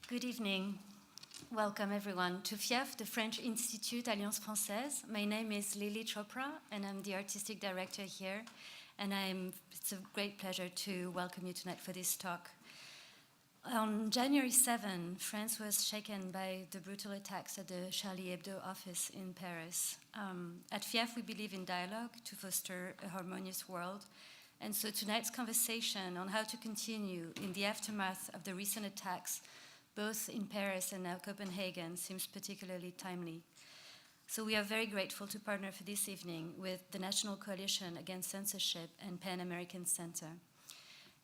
Good evening. Welcome everyone to FIAF, the French Institute Alliance Française. My name is Lily Chopra and I'm the artistic director here. And it's a great pleasure to welcome you tonight for this talk. On January 7, France was shaken by the brutal attacks at the Charlie Hebdo office in Paris. At FIAF, we believe in dialogue to foster a harmonious world. And so tonight's conversation on how to continue in the aftermath of the recent attacks, both in Paris and now Copenhagen, seems particularly timely. So we are very grateful to partner for this evening with the National Coalition Against Censorship and Pan American Center.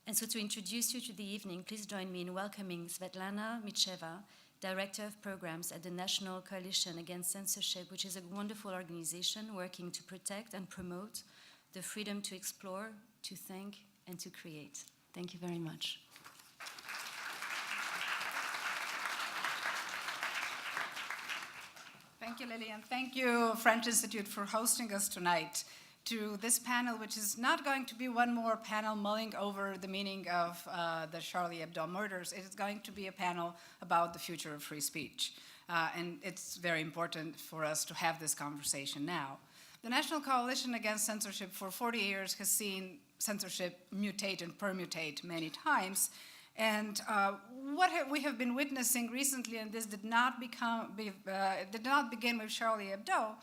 And so to introduce you to the evening, please join me in welcoming Svetlana Mitcheva, Director of Programs at the National Coalition Against Censorship, which is a wonderful organization working to protect and promote the freedom to explore, to think, and to create. Thank you very much. Thank you, Lily, and thank you, French Institute, for hosting us tonight to this panel, which is not going to be one more panel mulling over the meaning of the Charlie Hebdo murders. It is going to be a panel about the future of free speech. And it's very important for us to have this conversation now. The National Coalition Against Censorship for 40 years has seen censorship mutate and permutate many times. And what we have been witnessing recently, and this did not begin with Charlie Hebdo,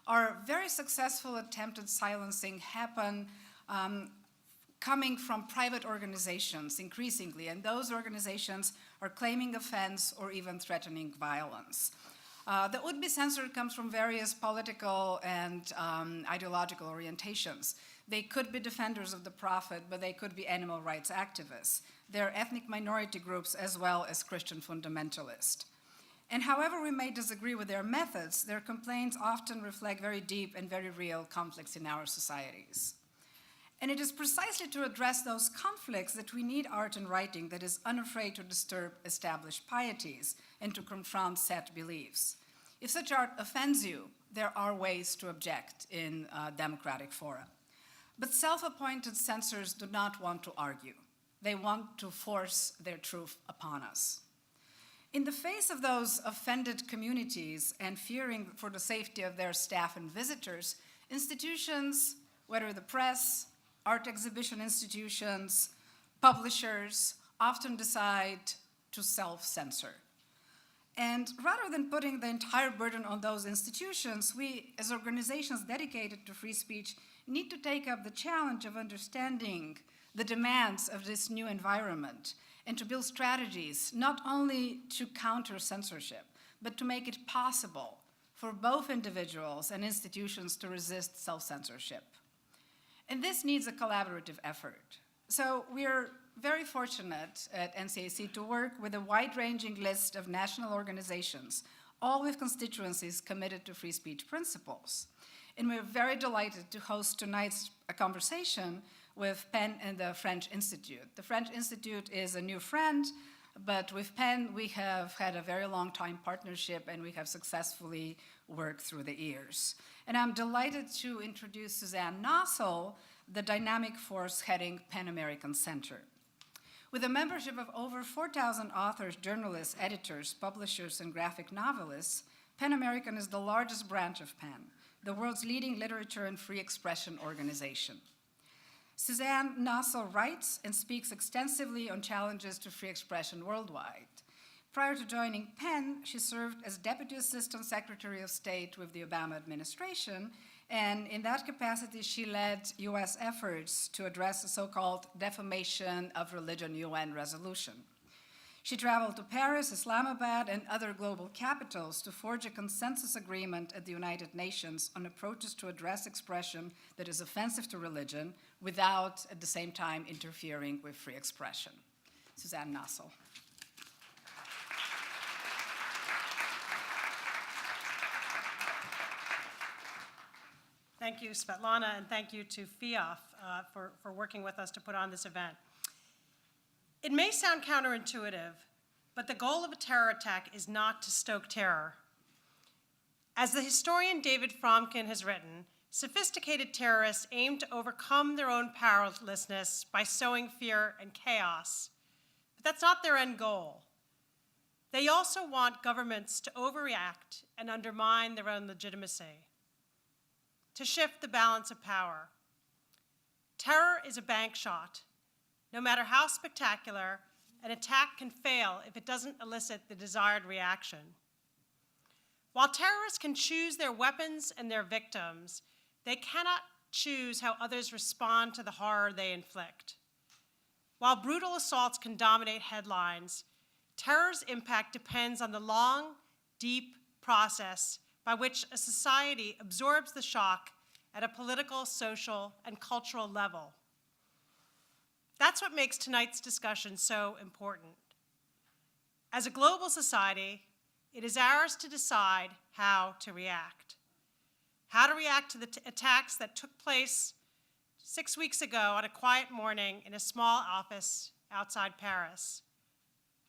are very successful attempted silencing happen coming from private organizations increasingly, and those organizations are claiming offense or even threatening violence. The would-be censor comes from various political and ideological orientations. They could be defenders of the prophet, but they could be animal rights activists. They're ethnic minority groups as well as Christian fundamentalists. And however we may disagree with their methods, their complaints often reflect very deep and very real conflicts in our societies. And it is precisely to address those conflicts that we need art and writing that is unafraid to disturb established pieties and to confront set beliefs. If such art offends you, there are ways to object in democratic fora. But self-appointed censors do not want to argue. They want to force their truth upon us. In the face of those offended communities and fearing for the safety of their staff and visitors, institutions, whether the press, art exhibition institutions, publishers, often decide to self-censor. And rather than putting the entire burden on those institutions, we, as organizations dedicated to free speech, need to take up the challenge of understanding the demands of this new environment and to build strategies not only to counter censorship, but to make it possible for both individuals and institutions to resist self-censorship. And this needs a collaborative effort. So we're very fortunate at NCAC to work with a wide-ranging list of national organizations, all with constituencies committed to free speech principles. And we're very delighted to host tonight's conversation with PEN and the French Institute. The French Institute is a new friend, but with PEN we have had a very long time partnership and we have successfully worked through the years. And I'm delighted to introduce Suzanne Nossel, the dynamic force heading Pan American Center. With a membership of over 4,000 authors, journalists, editors, publishers, and graphic novelists, Pan American is the largest branch of PEN, the world's leading literature and free expression organization. Suzanne Nossel writes and speaks extensively on challenges to free expression worldwide. Prior to joining PEN, she served as Deputy Assistant Secretary of State with the Obama administration, and in that capacity, she led US efforts to address the so-called defamation of religion UN resolution. She traveled to Paris, Islamabad, and other global capitals to forge a consensus agreement at the United Nations on approaches to address expression that is offensive to religion without, at the same time, interfering with free expression. Suzanne Nossel. Thank you, Svetlana, and thank you to FIAF for working with us to put on this event. It may sound counterintuitive, but the goal of a terror attack is not to stoke terror. As the historian David Fromkin has written, sophisticated terrorists aim to overcome their own powerlessness by sowing fear and chaos, but that's not their end goal. They also want governments to overreact and undermine their own legitimacy, to shift the balance of power. Terror is a bank shot. No matter how spectacular, an attack can fail if it doesn't elicit the desired reaction. While terrorists can choose their weapons and their victims, they cannot choose how others respond to the horror they inflict. While brutal assaults can dominate headlines, terror's impact depends on the long, deep process by which a society absorbs the shock at a political, social, and cultural level. That's what makes tonight's discussion so important. As a global society, it is ours to decide how to react. How to react to the attacks that took place 6 weeks ago on a quiet morning in a small office outside Paris,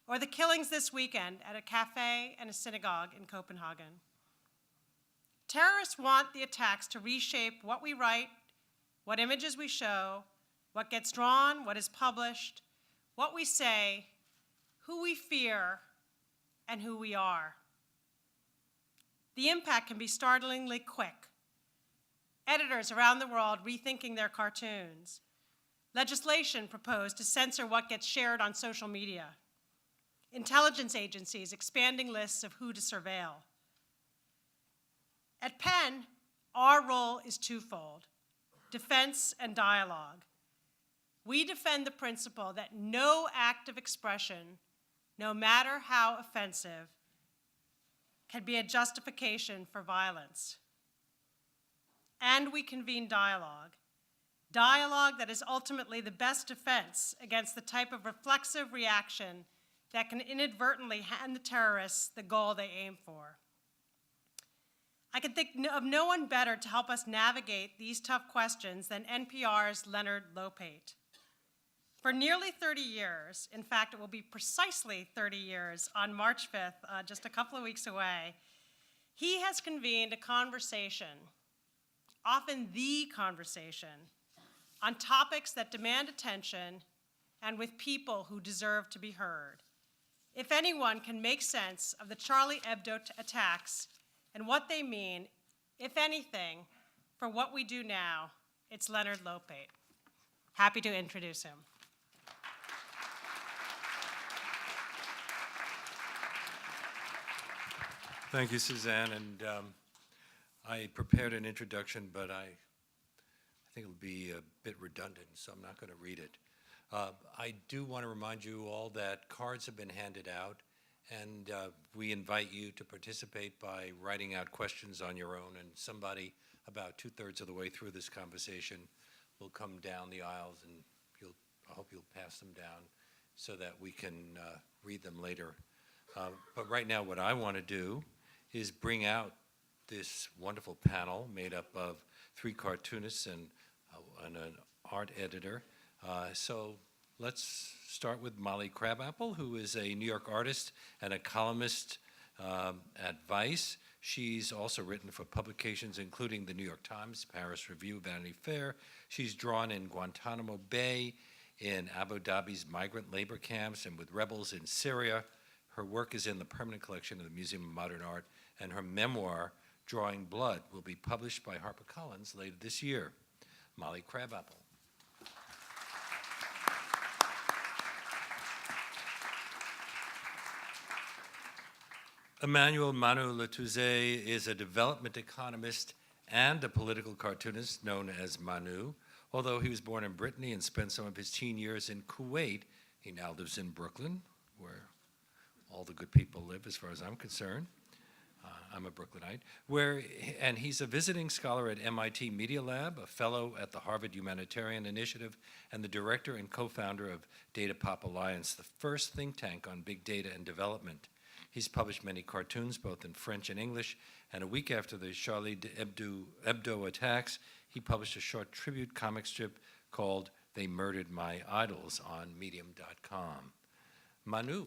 or the killings this weekend at a cafe and a synagogue in Copenhagen. Terrorists want the attacks to reshape what we write, what images we show, what gets drawn, what is published, what we say, who we fear, and who we are. The impact can be startlingly quick. Editors around the world rethinking their cartoons. Legislation proposed to censor what gets shared on social media. Intelligence agencies expanding lists of who to surveil. At Penn, our role is twofold: defense and dialogue. We defend the principle that no act of expression, no matter how offensive, can be a justification for violence. And we convene dialogue. Dialogue that is ultimately the best defense against the type of reflexive reaction that can inadvertently hand the terrorists the goal they aim for. I can think of no one better to help us navigate these tough questions than NPR's Leonard Lopate. For nearly 30 years, in fact, it will be precisely 30 years on March 5th, just a couple of weeks away, he has convened a conversation, often the conversation, on topics that demand attention and with people who deserve to be heard. If anyone can make sense of the Charlie Hebdo attacks and what they mean, if anything, for what we do now, it's Leonard Lopate. Happy to introduce him. Thank you, Suzanne, and I prepared an introduction, but I think it'll be a bit redundant, so I'm not going to read it. I do want to remind you all that cards have been handed out, and we invite you to participate by writing out questions on your own, and somebody about 2/3 of the way through this conversation will come down the aisles, and I hope you'll pass them down so that we can read them later. But right now, what I want to do is bring out this wonderful panel made up of 3 cartoonists and an art editor. So let's start with Molly Crabapple, who is a New York artist and a columnist at Vice. She's also written for publications including the New York Times, Paris Review, Vanity Fair. She's drawn in Guantanamo Bay, in Abu Dhabi's migrant labor camps, and with rebels in Syria. Her work is in the permanent collection of the Museum of Modern Art, and her memoir, Drawing Blood, will be published by HarperCollins later this year. Molly Crabapple. Emmanuel Manu Letouzé is a development economist and a political cartoonist known as Manu. Although he was born in Brittany and spent some of his teen years in Kuwait, he now lives in Brooklyn, where all the good people live as far as I'm concerned. I'm a Brooklynite. And he's a visiting scholar at MIT Media Lab, a fellow at the Harvard Humanitarian Initiative, and the director and co-founder of Data Pop Alliance, the first think tank on big data and development. He's published many cartoons, both in French and English, and a week after the Charlie Hebdo attacks, he published a short tribute comic strip called They Murdered My Idols on medium.com. Manu.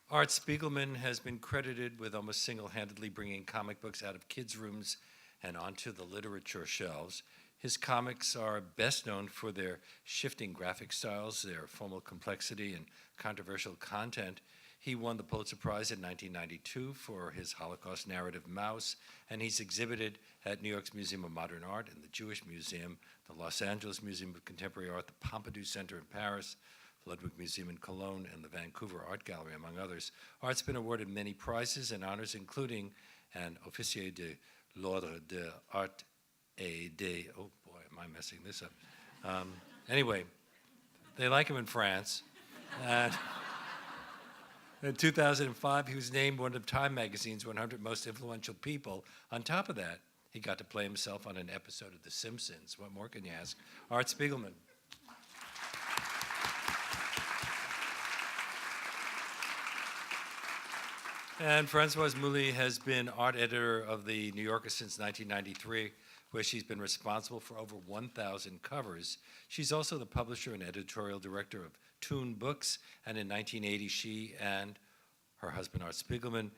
Art Spiegelman has been credited with almost single-handedly bringing comic books out of kids' rooms and onto the literature shelves. His comics are best known for their shifting graphic styles, their formal complexity, and controversial content. He won the Pulitzer Prize in 1992 for his Holocaust narrative Mouse, and he's exhibited at New York's Museum of Modern Art and the Jewish Museum, the Los Angeles Museum of Contemporary Art, the Pompidou Center in Paris, the Ludwig Museum in Cologne, and the Vancouver Art Gallery, among others. Art's been awarded many prizes and honors, including an Officier de l'Ordre de Art et des, oh boy, am I messing this up. Anyway, they like him in France. And in 2005, he was named one of Time Magazine's 100 most influential people. On top of that, he got to play himself on an episode of The Simpsons. What more can you ask? Art Spiegelman. And Françoise Mouly has been art editor of The New Yorker since 1993, where she's been responsible for over 1,000 covers. She's also the publisher and editorial director of Toon Books, and in 1980, she and her husband, Art Spiegelman,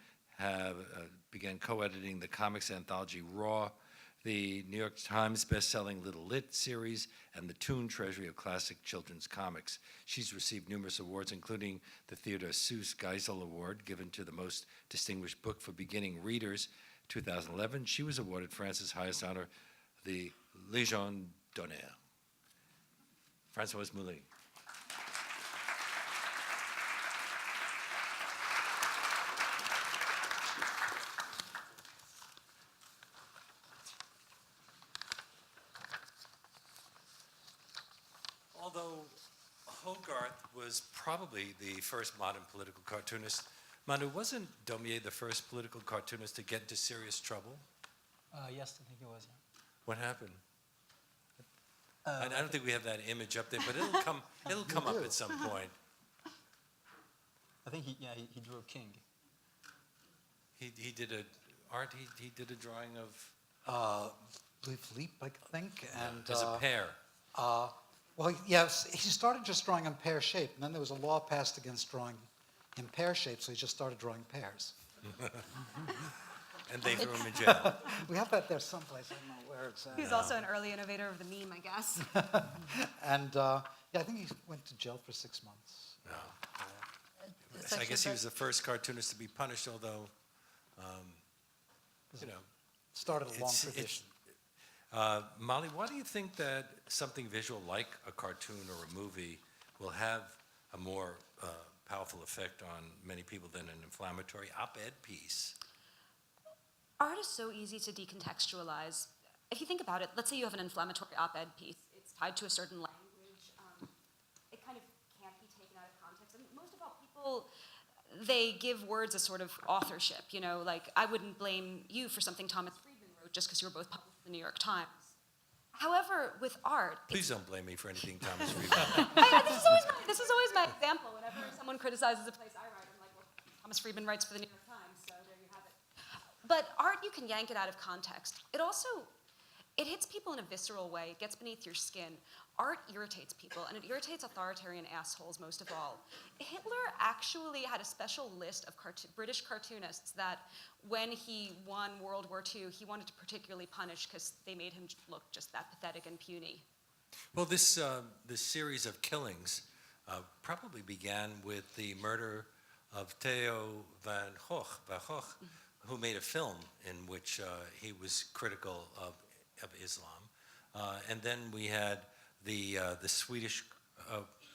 began co-editing the comics anthology Raw, the New York Times best-selling Little Lit series, and the Toon Treasury of Classic Children's Comics. She's received numerous awards, including the Theodore Seuss Geisel Award, given to the most distinguished book for beginning readers. 2011, she was awarded France's highest honor, the Légion d'honneur. Françoise Mouly. Although Hogarth was probably the first modern political cartoonist, Manu, wasn't Daumier the first political cartoonist to get into serious trouble? Yes, I think it was. What happened? I don't think we have that image up there, but it'll come. It'll come up at some point. I think he drew a king. He did a drawing of Leap, I think, and as a pair. well, yes, he started just drawing in pear shape, and then there was a law passed against drawing in pear shape, so he just started drawing pears. And they threw him in jail. We have that there someplace. I don't know where it's at. He was also an early innovator of the meme, I guess. And yeah, I think he went to jail for 6 months. I guess he was the first cartoonist to be punished, although, Started a long tradition. Molly, why do you think that something visual like a cartoon or a movie will have a more powerful effect on many people than an inflammatory op-ed piece? Art is so easy to decontextualize. If you think about it, let's say you have an inflammatory op-ed piece. It's tied to a certain language. It kind of can't be taken out of context. And most of all, people, they give words a sort of authorship. You know, like, I wouldn't blame you for something Thomas Friedman wrote just because you were both published in the New York Times. However, with art... Please don't blame me for anything Thomas Friedman. This is always my example. Whenever someone criticizes a place I write, I'm like, well, Thomas Friedman writes for the New York Times, so there you have it. But art, you can yank it out of context. It hits people in a visceral way. It gets beneath your skin. Art irritates people, and it irritates authoritarian assholes most of all. Hitler actually had a special list of British cartoonists that when he won World War II, he wanted to particularly punish because they made him look just that pathetic and puny. Well, this series of killings probably began with the murder of Theo van Gogh, who made a film in which he was critical of Islam. And then we had the Swedish,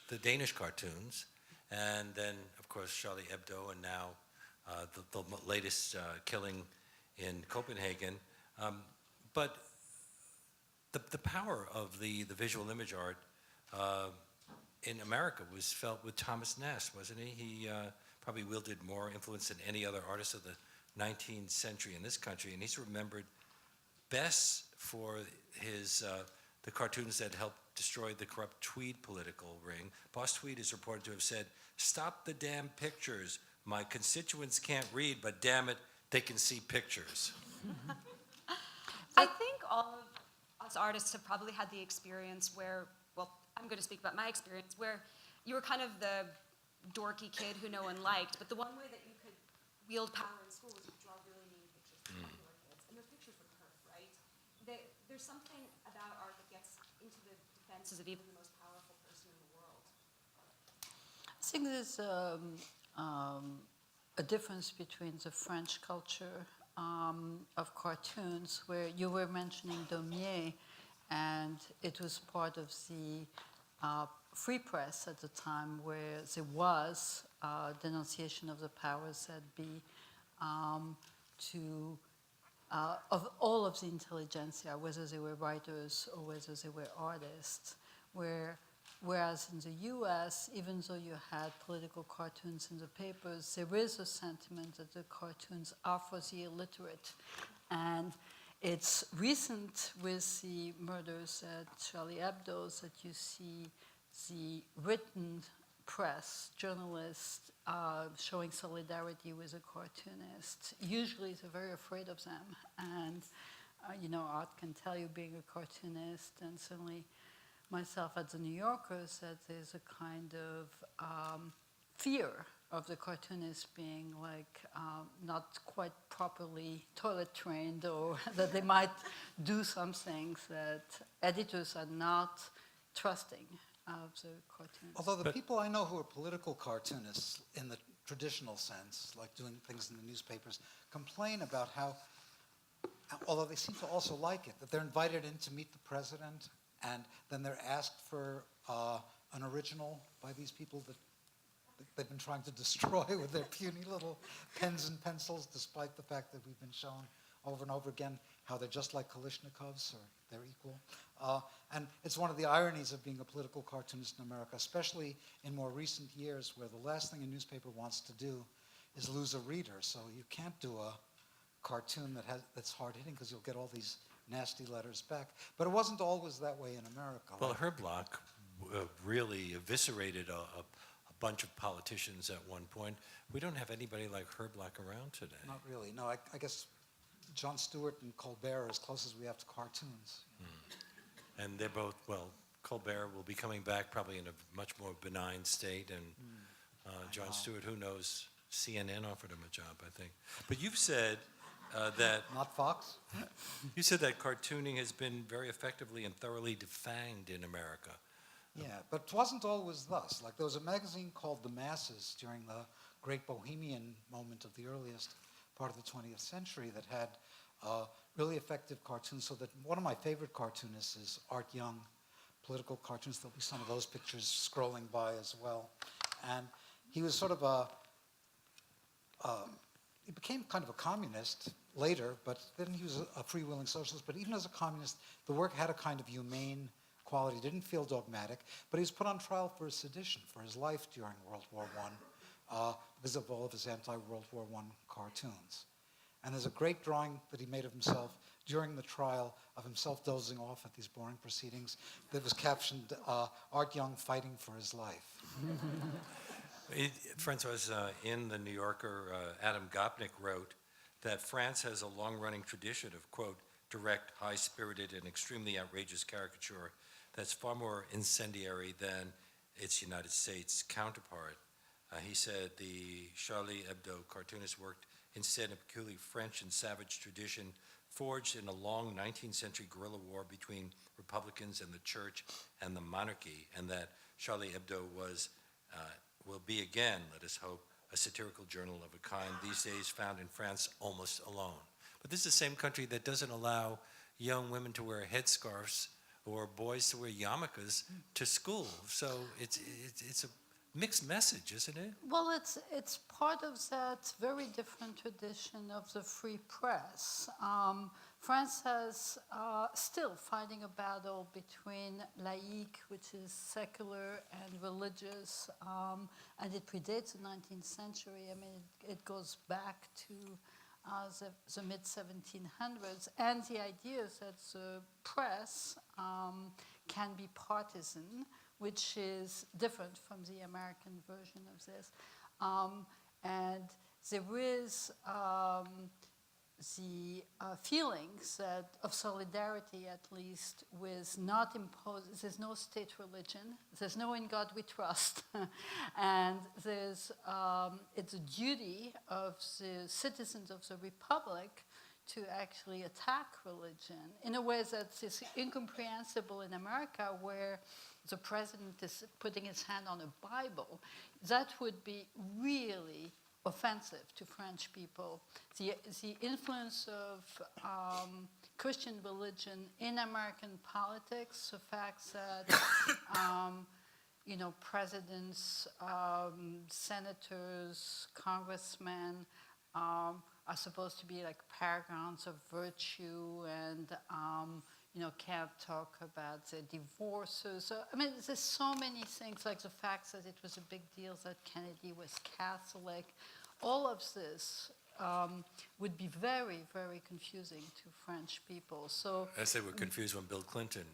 the Danish cartoons, and then, of course, Charlie Hebdo, and now the latest killing in Copenhagen. But the power of the visual image art in America was felt with Thomas Nast, wasn't he? He probably wielded more influence than any other artist of the 19th century in this country, and he's remembered best for his the cartoons that helped destroy the corrupt Tweed political ring. Boss Tweed is reported to have said, "Stop the damn pictures. My constituents can't read, but damn it, they can see pictures." I think all of us artists have probably had the experience where, well, I'm going to speak about my experience, where you were kind of the dorky kid who no one liked, but the one way that you could wield power in school was to draw really mean pictures for popular kids, and those pictures were perfect, right? There's something about art experiences of even the most powerful person in the world? I think there's a difference between the French culture of cartoons, where you were mentioning Daumier, and it was part of the free press at the time, where there was denunciation of the powers that be of all of the intelligentsia, whether they were writers or whether they were artists, whereas in the US, even though you had political cartoons in the papers, there is a sentiment that the cartoons are for the illiterate. And it's recent with the murders at Charlie Hebdo that you see the written press, journalists, showing solidarity with a cartoonist. Usually they're very afraid of them. And, Art can tell you, being a cartoonist, and certainly myself as a New Yorker, that there's a kind of fear of the cartoonist being not quite properly toilet trained, or that they might do some things that editors are not trusting of the cartoon. Although the people I know who are political cartoonists in the traditional sense, like doing things in the newspapers, complain about how, although they seem to also like it, that they're invited in to meet the president, and then they're asked for an original by these people that they've been trying to destroy with their puny little pens and pencils, despite the fact that we've been shown over and over again how they're just like Kalashnikovs, or they're equal. And it's one of the ironies of being a political cartoonist in America, especially in more recent years, where the last thing a newspaper wants to do is lose a reader. So you can't do a cartoon that's hard-hitting, because you'll get all these nasty letters back. But it wasn't always that way in America. Well, Herblock really eviscerated a bunch of politicians at one point. We don't have anybody like Herblock around today. Not really. No, I guess Jon Stewart and Colbert are as close as we have to cartoons. And they're both, well, Colbert will be coming back probably in a much more benign state, and Jon Stewart, who knows, CNN offered him a job, I think. But you've said that... Not Fox? You said that cartooning has been very effectively and thoroughly defanged in America. Yeah, but it wasn't always thus. Like, there was a magazine called The Masses during the great bohemian moment of the earliest part of the 20th century that had really effective cartoons. So that one of my favorite cartoonists is Art Young, political cartoonist. There'll be some of those pictures scrolling by as well. And he was sort of he became kind of a communist later, but then he was a freewheeling socialist. But even as a communist, the work had a kind of humane quality, didn't feel dogmatic, but he was put on trial for sedition, for his life during World War I, because of all of his anti-World War I cartoons. And there's a great drawing that he made of himself during the trial, of himself dozing off at these boring proceedings, that was captioned, Art Young fighting for his life. Françoise, in the New Yorker, Adam Gopnik wrote that France has a long-running tradition of, quote, direct, high-spirited, and extremely outrageous caricature that's far more incendiary than its United States counterpart. He said the Charlie Hebdo cartoonist worked instead in a peculiarly French and savage tradition forged in a long 19th century guerrilla war between Republicans and the church and the monarchy, and that Charlie Hebdo will be again, let us hope, a satirical journal of a kind these days found in France almost alone. But this is the same country that doesn't allow young women to wear headscarves or boys to wear yarmulkes to school. So it's a mixed message, isn't it? Well, it's part of that very different tradition of the free press. France has still fighting a battle between laïque, which is secular, and religious, and it predates the 19th century. I mean, it goes back to the mid-1700s, and the idea is that the press can be partisan, which is different from the American version of this. And there is the feelings of solidarity, at least, with not imposed, there's no state religion, there's no in God we trust, and it's a duty of the citizens of the Republic to actually attack religion in a way that is incomprehensible in America, where the president is putting his hand on a Bible. That would be really offensive to French people. The influence of Christian religion in American politics, the fact that presidents, senators, congressmen are supposed to be like paragons of virtue and can't talk about the divorces. So, I mean, there's so many things, like the fact that it was a big deal that Kennedy was Catholic. All of this would be very, very confusing to French people. So, As they were confused when Bill Clinton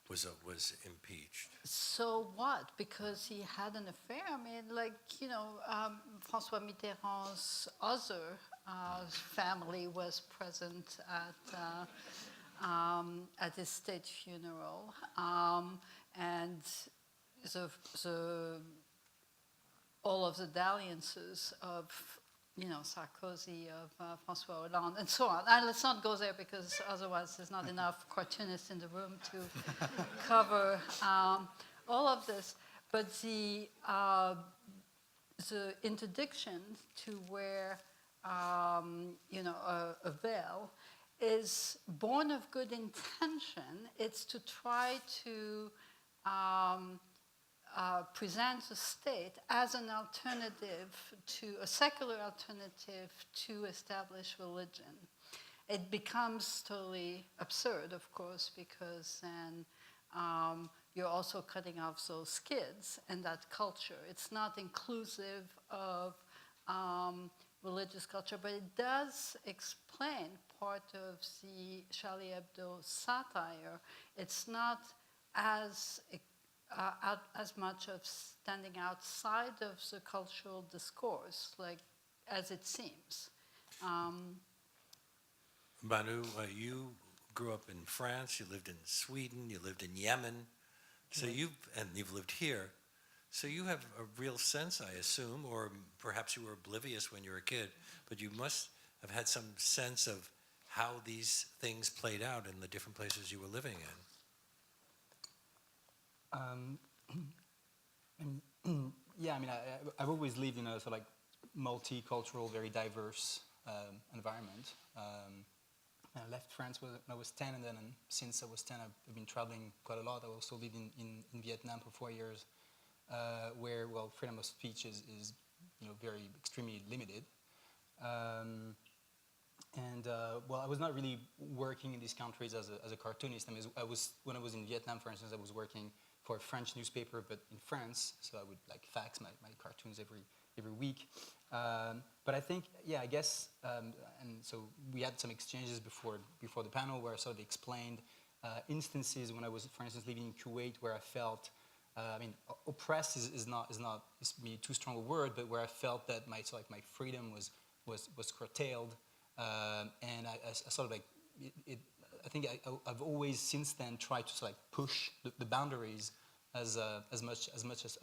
was impeached. So what? Because he had an affair. I mean, François Mitterrand's other family was present at his state funeral, and all of the dalliances of Sarkozy, of François Hollande, and so on. And let's not go there, because otherwise there's not enough cartoonists in the room to cover all of this. But the interdiction to wear a veil is born of good intention. It's to try to present the state as an alternative a secular alternative to established religion. It becomes totally absurd, of course, because then you're also cutting off those kids and that culture. It's not inclusive of religious culture, but it does explain part of the Charlie Hebdo satire. It's not as much of standing outside of the cultural discourse, as it seems. Manu, you grew up in France, you lived in Sweden, you lived in Yemen, so you've lived here. So you have a real sense, I assume, or perhaps you were oblivious when you were a kid, but you must have had some sense of how these things played out in the different places you were living in. Yeah, I mean, I've always lived in a sort of multicultural, very diverse environment. I left France when I was 10, and then since I was 10, I've been traveling quite a lot. I also lived in Vietnam for 4 years, where, freedom of speech is very extremely limited. I was not really working in these countries as a cartoonist. I mean, when I was in Vietnam, for instance, I was working for a French newspaper, but in France, so I would fax my cartoons every week. But I think, I guess, and so we had some exchanges before the panel where I sort of explained instances when I was, for instance, living in Kuwait, where I felt, oppressed is maybe too strong a word, but where I felt that my freedom was curtailed, and I sort of I think I've always since then tried to push the boundaries as much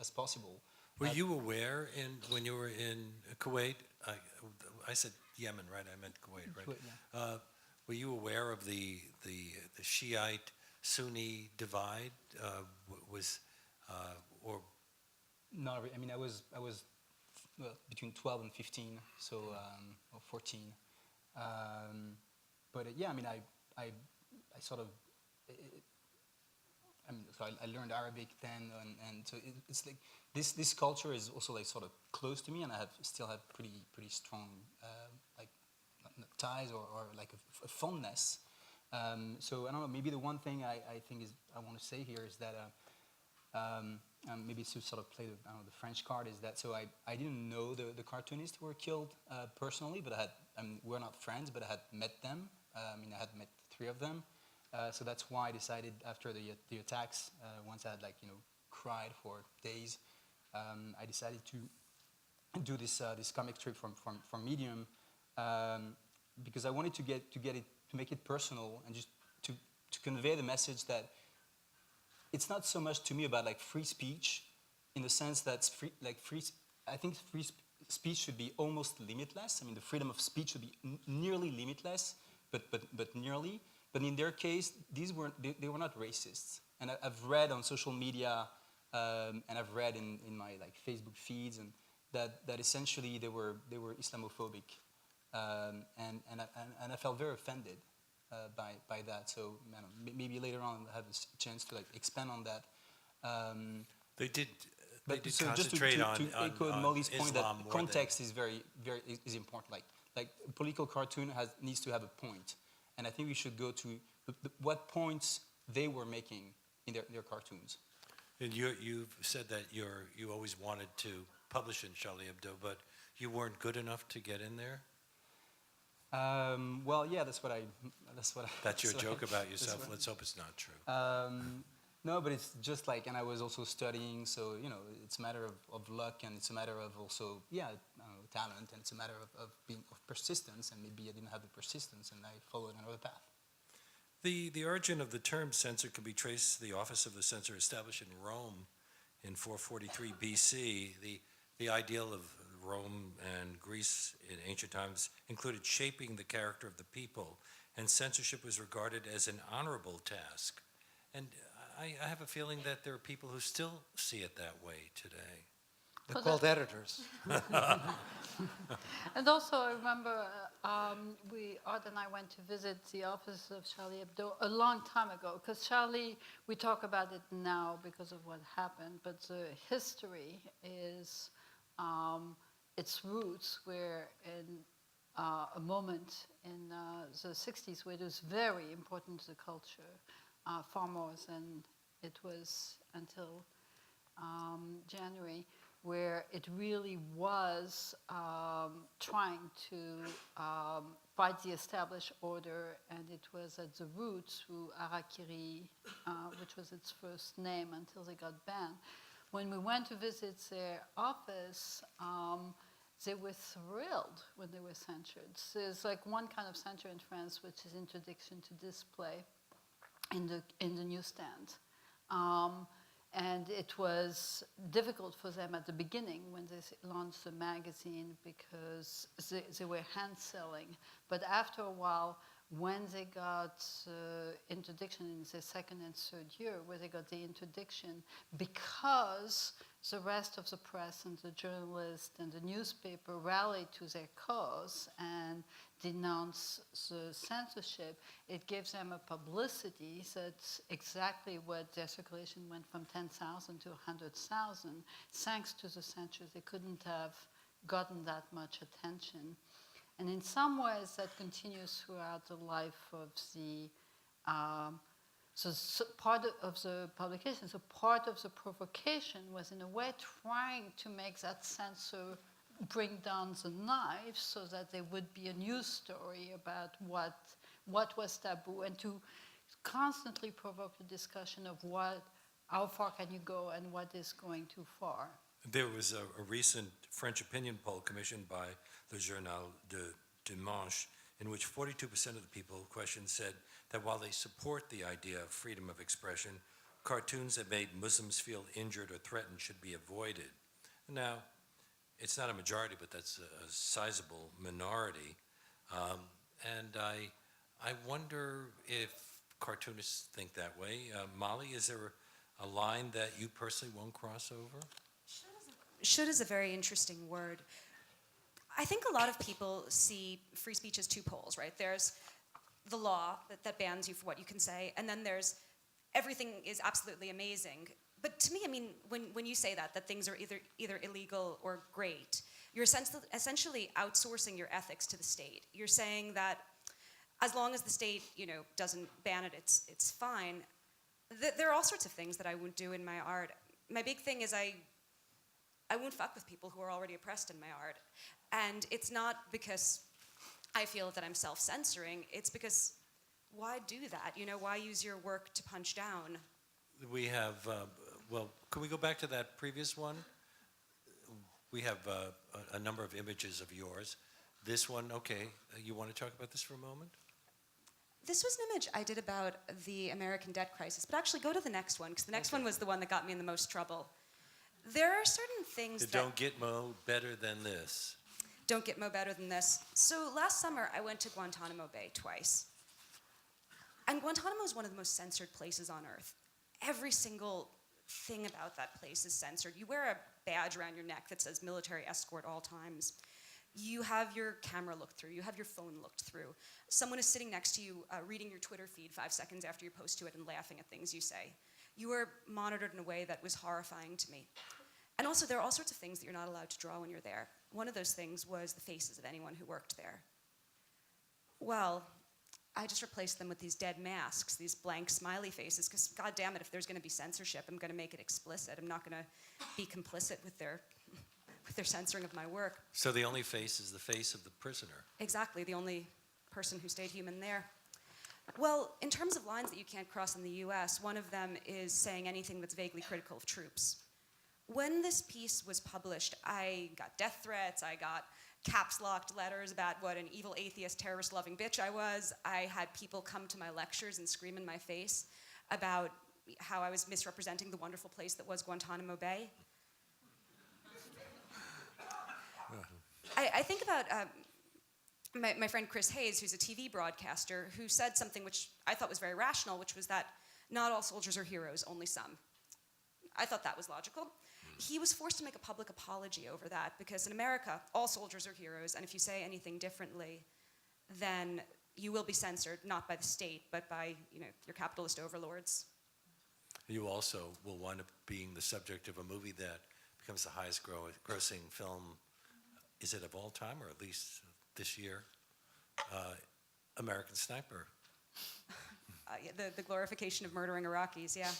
as possible. Were you aware when you were in Kuwait? I said Yemen, right? I meant Kuwait, right? Kuwait, yeah. Were you aware of the Shiite Sunni divide? Or not really. I mean, I was between 12 and 15, so or 14. But I mean, I sort of. So I learned Arabic then, and so it's this culture is also sort of close to me, and I still have pretty strong not ties or a fondness. So I don't know. Maybe the one thing I think I want to say here is that maybe to sort of play the French card is that I didn't know the cartoonists who were killed personally, but we're not friends, but I had met them. I had met 3 of them. So that's why I decided after the attacks, once I had cried for days, I decided to do this comic strip from Medium, because I wanted to make it personal and just to convey the message that it's not so much to me about free speech, in the sense that I think free speech should be almost limitless. I mean, the freedom of speech should be nearly limitless. but nearly. But in their case, they were not racists. And I've read on social media, and I've read in my like Facebook feeds, and that essentially they were Islamophobic, and I felt very offended by that. So maybe later on I'll have a chance to like expand on that. They did So concentrate just to echo Molly's point, Islam that more context is very important. Like a political cartoon needs to have a point, and I think we should go to what points they were making in their cartoons. And you've said that you always wanted to publish in Charlie Hebdo, but you weren't good enough to get in there? Well, yeah, that's what I. That's your joke about yourself. Let's hope it's not true. No, but it's just like, and I was also studying, so it's a matter of luck, and it's a matter of also, talent, and it's a matter of persistence, and maybe I didn't have the persistence, and I followed another path. The origin of the term censor can be traced to the office of the censor established in Rome in 443 BC. The ideal of Rome and Greece in ancient times included shaping the character of the people, and censorship was regarded as an honorable task. And I have a feeling that there are people who still see it that way today. They're called editors. And also, I remember Art and I went to visit the office of Charlie Hebdo a long time ago, because Charlie, we talk about it now because of what happened, but the history is, its roots were in a moment in the 60s where it was very important to the culture, far more than it was until January, where it really was trying to fight the established order, and it was at the roots through Harakiri, which was its first name until they got banned. When we went to visit their office, they were thrilled when they were censored. So there's like one kind of censure in France, which is interdiction to display in the newsstand. And it was difficult for them at the beginning when they launched the magazine because they were hand selling. But after a while, when they got interdiction in the second and third year, where they got the interdiction because the rest of the press and the journalists and the newspaper rallied to their cause and denounced the censorship, it gives them a publicity. So it's exactly what their circulation went from 10,000 to 100,000. Thanks to the censure, they couldn't have gotten that much attention. And in some ways, that continues throughout the life of the so part of the publication, so part of the provocation was in a way trying to make that censor bring down the knife so that there would be a news story about what was taboo, and to constantly provoke the discussion of how far can you go and what is going too far. There was a recent French opinion poll commissioned by Le Journal de Dimanche, in which 42% of the people questioned said that while they support the idea of freedom of expression, cartoons that made Muslims feel injured or threatened should be avoided. Now, it's not a majority, but that's a sizable minority. And I wonder if cartoonists think that way. Molly, is there a line that you personally won't cross over? Should is a very interesting word. I think a lot of people see free speech as two poles, right? There's the law that bans you for what you can say, and then there's everything is absolutely amazing. But to me, I mean, when you say that things are either illegal or great, you're essentially outsourcing your ethics to the state. You're saying that as long as the state, doesn't ban it, it's fine. There are all sorts of things that I won't do in my art. My big thing is I won't fuck with people who are already oppressed in my art. And it's not because I feel that I'm self-censoring. It's because why do that? Why use your work to punch down? We have, can we go back to that previous one? We have a number of images of yours. This one, okay, you want to talk about this for a moment? This was an image I did about the American debt crisis, but actually go to the next one, because the next one was the one that got me in the most trouble. There are certain things that don't get better than this. Don't get mo better than this. So last summer, I went to Guantanamo Bay twice. And Guantanamo is one of the most censored places on earth. Every single thing about that place is censored. You wear a badge around your neck that says military escort all times. You have your camera looked through. You have your phone looked through. Someone is sitting next to you reading your Twitter feed 5 seconds after you post to it and laughing at things you say. You were monitored in a way that was horrifying to me. And also, there are all sorts of things that you're not allowed to draw when you're there. One of those things was the faces of anyone who worked there. Well, I just replaced them with these dead masks, these blank smiley faces, because God damn it, if there's going to be censorship, I'm going to make it explicit. I'm not going to be complicit with their censoring of my work. So the only face is the face of the prisoner. Exactly, the only person who stayed human there. Well, in terms of lines that you can't cross in the US, one of them is saying anything that's vaguely critical of troops. When this piece was published, I got death threats, I got caps-locked letters about what an evil atheist, terrorist-loving bitch I was. I had people come to my lectures and scream in my face about how I was misrepresenting the wonderful place that was Guantanamo Bay. I think about my friend Chris Hayes, who's a TV broadcaster, who said something which I thought was very rational, which was that not all soldiers are heroes, only some. I thought that was logical. He was forced to make a public apology over that because in America, all soldiers are heroes, and if you say anything differently, then you will be censored, not by the state, but by your capitalist overlords. You also will wind up being the subject of a movie that becomes the highest grossing film, is it of all time, or at least this year? American Sniper. Yeah, the glorification of murdering Iraqis, yeah.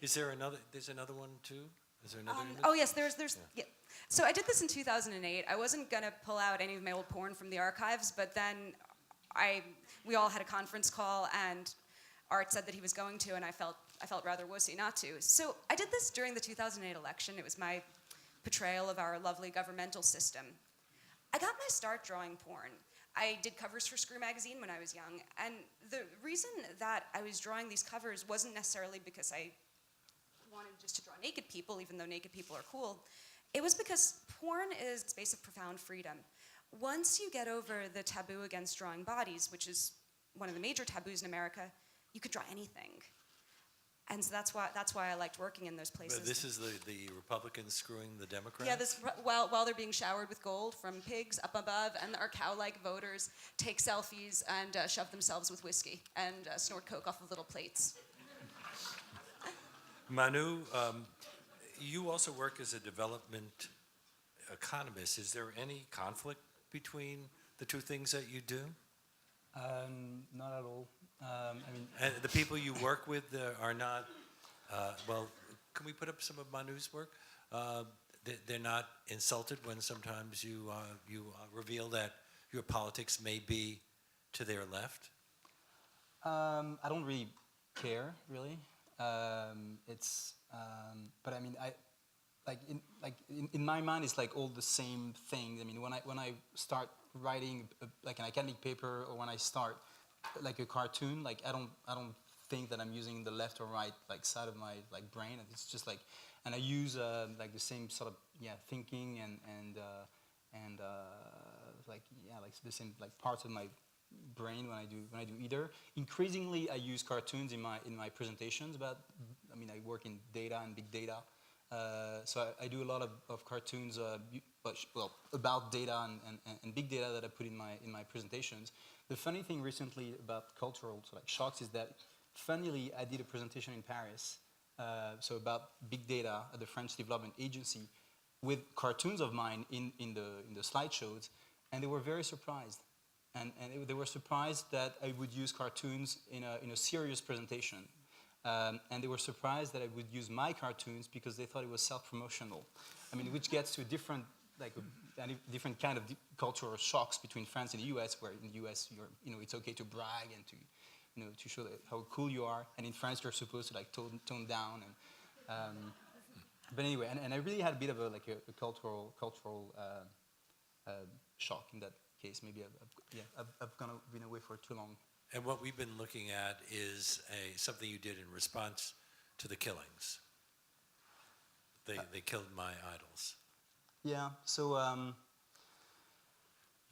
Is there another, there's another one too? Is there another image? Oh yes, there's yeah. So I did this in 2008. I wasn't gonna pull out any of my old porn from the archives, but then we all had a conference call and Art said that he was going to, and I felt rather wussy not to. So I did this during the 2008 election. It was my portrayal of our lovely governmental system. I got my start drawing porn. I did covers for Screw magazine when I was young, and the reason that I was drawing these covers wasn't necessarily because I wanted just to draw naked people, even though naked people are cool. It was because porn is a space of profound freedom. Once you get over the taboo against drawing bodies, which is one of the major taboos in America, you could draw anything. And so that's why I liked working in those places. But this is the Republicans screwing the Democrats? Yeah, while they're being showered with gold from pigs up above, and our cow-like voters take selfies and shove themselves with whiskey and snort coke off of little plates. Manu, you also work as a development economist. Is there any conflict between the two things that you do? Not at all. I mean, And the people you work with are not, well, can we put up some of Manu's work? They're not insulted when sometimes you reveal that your politics may be to their left? I don't really care, really. But I mean, in my mind, it's like all the same thing. I mean, when I start writing like an academic paper, or when I start like a cartoon, like I don't think that I'm using the left or right like side of my like brain. It's just like, and I use like the same sort of thinking and like the same like parts of my brain when I do either. Increasingly, I use cartoons in my presentations. I mean, I work in data and big data, so I do a lot of cartoons, about data and big data that I put in my presentations. The funny thing recently about cultural shocks is that, funnily, I did a presentation in Paris, so about big data at the French Development Agency, with cartoons of mine in the slideshows, and they were very surprised. And they were surprised that I would use cartoons in a serious presentation. And they were surprised that I would use my cartoons because they thought it was self-promotional. I mean, which gets to a different kind of cultural shocks between France and the US, where in the US, it's okay to brag and to show how cool you are. And in France, you're supposed to tone down. But anyway, and I really had a bit of a cultural shock in that case. Maybe I've been away for too long. And what we've been looking at is something you did in response to the killings. They killed my idols. Yeah. So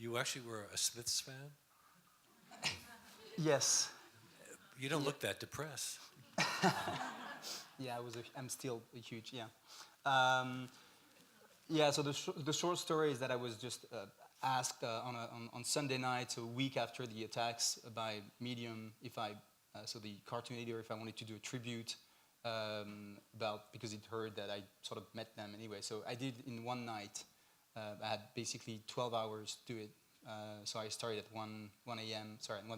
You actually were a Smiths fan? Yes. You don't look that depressed. Yeah, I'm still a huge, yeah. Yeah, so the short story is that I was just asked on Sunday night, a week after the attacks by Medium, so the cartoon editor, if I wanted to do a tribute because it heard that I sort of met them anyway. So I did in one night. I had basically 12 hours to do it. So I started at 1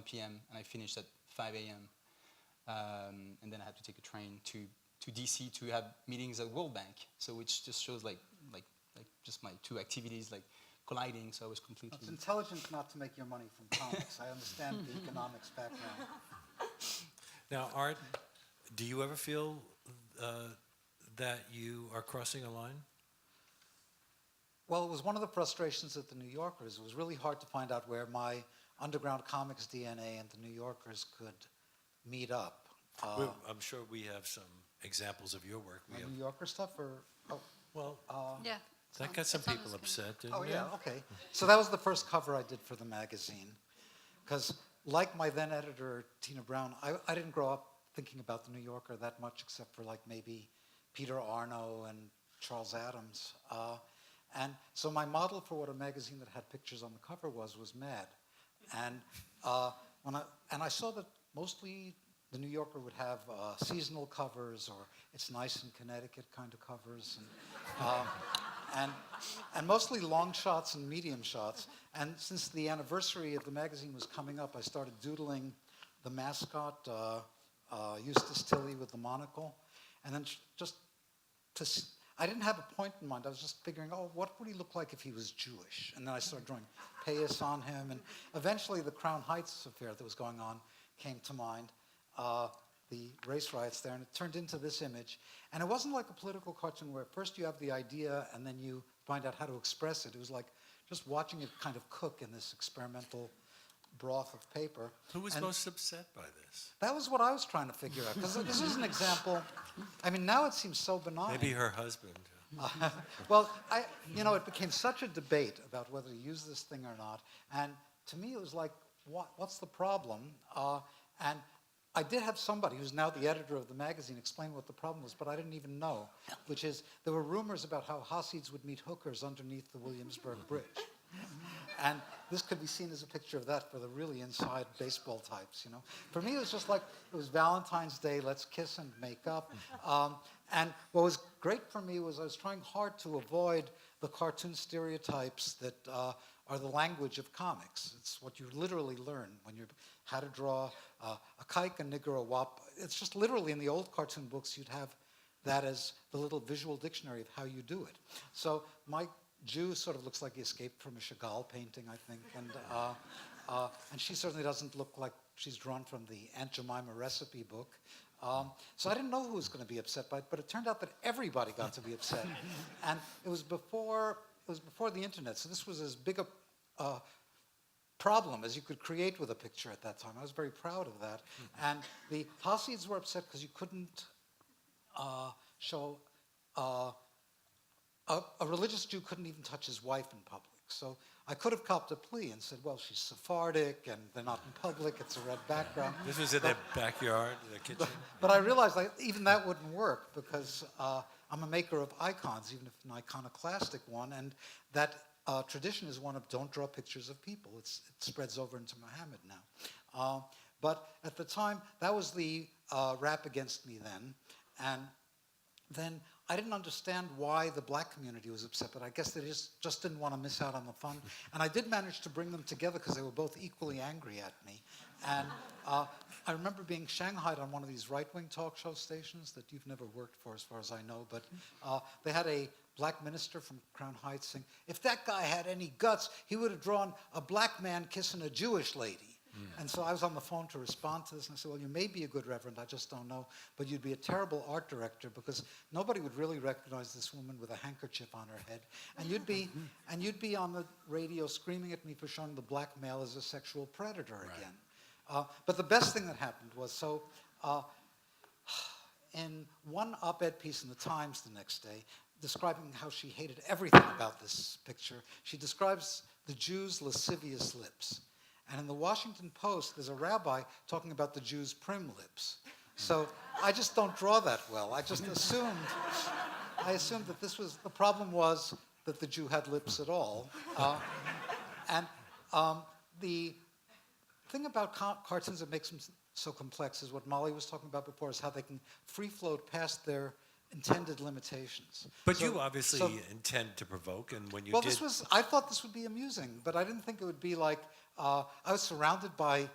p.m. and I finished at 5 a.m. And then I had to take a train to DC to have meetings at World Bank. So which just shows like just my two activities like colliding. So I was completely. It's intelligent not to make your money from comics. I understand the economics background. Now, Art, do you ever feel that you are crossing a line? Well, it was one of the frustrations at the New Yorkers. It was really hard to find out where my underground comics DNA and the New Yorkers could meet up. I'm sure we have some examples of your work. We have, New Yorker stuff, or well, Yeah. that got some people upset, didn't oh it? yeah, okay. So that was the first cover I did for the magazine, because like my then editor Tina Brown, I didn't grow up thinking about the New Yorker that much, except for like maybe Peter Arno and Charles Adams. And so my model for what a magazine that had pictures on the cover was Mad. And I saw that mostly the New Yorker would have seasonal covers, or It's Nice in Connecticut kind of covers, and mostly long shots and medium shots. And since the anniversary of the magazine was coming up, I started doodling the mascot, Eustace Tilley with the monocle, and then I didn't have a point in mind. I was just figuring, what would he look like if he was Jewish? And then I started drawing payas on him, and eventually the Crown Heights affair that was going on came to mind, the race riots there, and it turned into this image. And it wasn't like a political cartoon where first you have the idea and then you find out how to express it. It was like just watching it kind of cook in this experimental broth of paper. Who was most upset by this? That was what I was trying to figure out, because this is an example. I mean, now it seems so benign. Maybe her husband. Well, it became such a debate about whether to use this thing or not. And to me, it was like, what's the problem? And I did have somebody who's now the editor of the magazine explain what the problem was, but I didn't even know, which is there were rumors about how Hasids would meet hookers underneath the Williamsburg Bridge. And this could be seen as a picture of that for the really inside baseball types, For me, it was just like, it was Valentine's Day, let's kiss and make up. And what was great for me was I was trying hard to avoid the cartoon stereotypes that are the language of comics. It's what you literally learn when you how to draw a kike, a nigger, a wop. It's just literally in the old cartoon books, you'd have that as the little visual dictionary of how you do it. So my Jew sort of looks like he escaped from a Chagall painting, I think, and she certainly doesn't look like she's drawn from the Aunt Jemima recipe book. So I didn't know who was going to be upset by it, but it turned out that everybody got to be upset, and it was before the internet. So this was as big a problem as you could create with a picture at that time. I was very proud of that, and the Hasids were upset because you couldn't show. A religious Jew couldn't even touch his wife in public. So I could have copped a plea and said, well, she's Sephardic, and they're not in public, it's a red background. This was in their backyard, the kitchen? But I realized even that wouldn't work, because I'm a maker of icons, even if an iconoclastic one, and that tradition is one of don't draw pictures of people. It spreads over into Muhammad now. But at the time, that was the rap against me then, and then I didn't understand why the black community was upset, but I guess they just didn't want to miss out on the fun. And I did manage to bring them together because they were both equally angry at me. And I remember being shanghaied on one of these right-wing talk show stations that you've never worked for, as far as I know, but they had a black minister from Crown Heights saying, if that guy had any guts, he would have drawn a black man kissing a Jewish lady. And so I was on the phone to respond to this, and I said, well, you may be a good reverend, I just don't know, but you'd be a terrible art director because nobody would really recognize this woman with a handkerchief on her head. And you'd be on the radio screaming at me for showing the black male as a sexual predator again. But the best thing that happened was, in one op-ed piece in the Times the next day, describing how she hated everything about this picture, she describes the Jews' lascivious lips. And in the Washington Post, there's a rabbi talking about the Jews' prim lips. So I just don't draw that well. I just assumed that this was, the problem was that the Jew had lips at all. The thing about cartoons that makes them so complex is what Molly was talking about before, is how they can free float past their intended limitations. But you obviously intend to provoke, and when you did... I thought this would be amusing, but I didn't think it would be like, I was surrounded by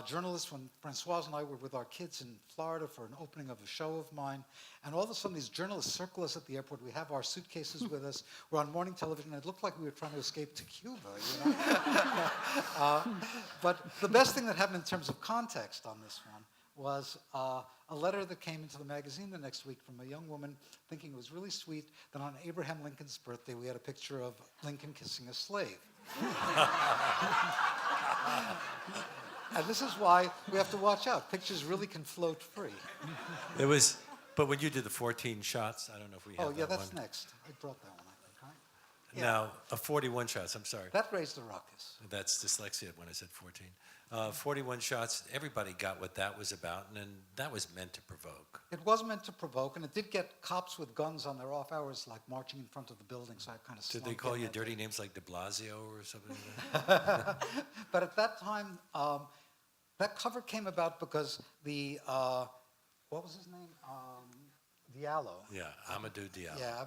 journalists when Françoise and I were with our kids in Florida for an opening of a show of mine, and all of a sudden these journalists circle us at the airport. We have our suitcases with us. We're on morning television, and it looked like we were trying to escape to Cuba, you know? But the best thing that happened in terms of context on this one was a letter that came into the magazine the next week from a young woman thinking it was really sweet that on Abraham Lincoln's birthday we had a picture of Lincoln kissing a slave. And this is why we have to watch out. Pictures really can float free. It was, but when you did the 14 shots, I don't know if we have Oh, yeah, that that's one. next. I brought that one, I think, right? Yeah. Now, 41 shots, I'm sorry. That raised a ruckus. That's dyslexia when I said 14. 41 shots, everybody got what that was about, and that was meant to provoke. It was meant to provoke, and it did get cops with guns on their off hours, like marching in front of the building, so I kind of Did they call you dirty names like de Blasio or something like that? But at that time, that cover came about because the, what was his name? Diallo. Yeah, Amadou Diallo. Yeah,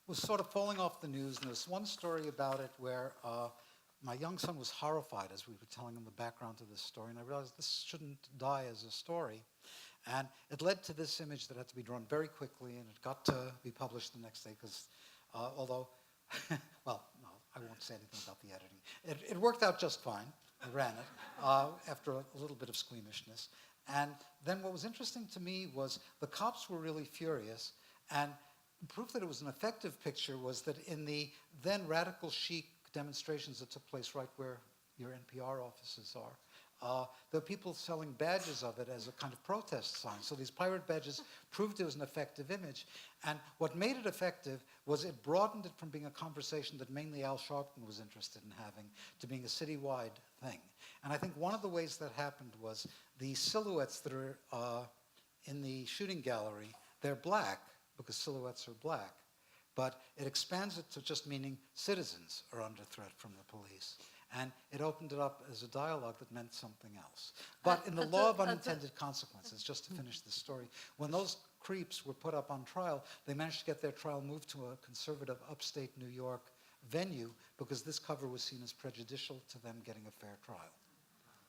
was sort of falling off the news, and there's one story about it where my young son was horrified as we were telling him the background to this story, and I realized this shouldn't die as a story. And it led to this image that had to be drawn very quickly, and it got to be published the next day, because although, well, no, I won't say anything about the editing. It worked out just fine. I ran it after a little bit of squeamishness. And then what was interesting to me was the cops were really furious, and proof that it was an effective picture was that in the then radical chic demonstrations that took place right where your NPR offices are, there were people selling badges of it as a kind of protest sign. So these pirate badges proved it was an effective image. And what made it effective was it broadened it from being a conversation that mainly Al Sharpton was interested in having to being a citywide thing. And I think one of the ways that happened was the silhouettes that are in the shooting gallery, they're black because silhouettes are black. But it expands it to just meaning citizens are under threat from the police. And it opened it up as a dialogue that meant something else. But in the law of unintended consequences, just to finish the story, when those creeps were put up on trial, they managed to get their trial moved to a conservative upstate New York venue because this cover was seen as prejudicial to them getting a fair trial.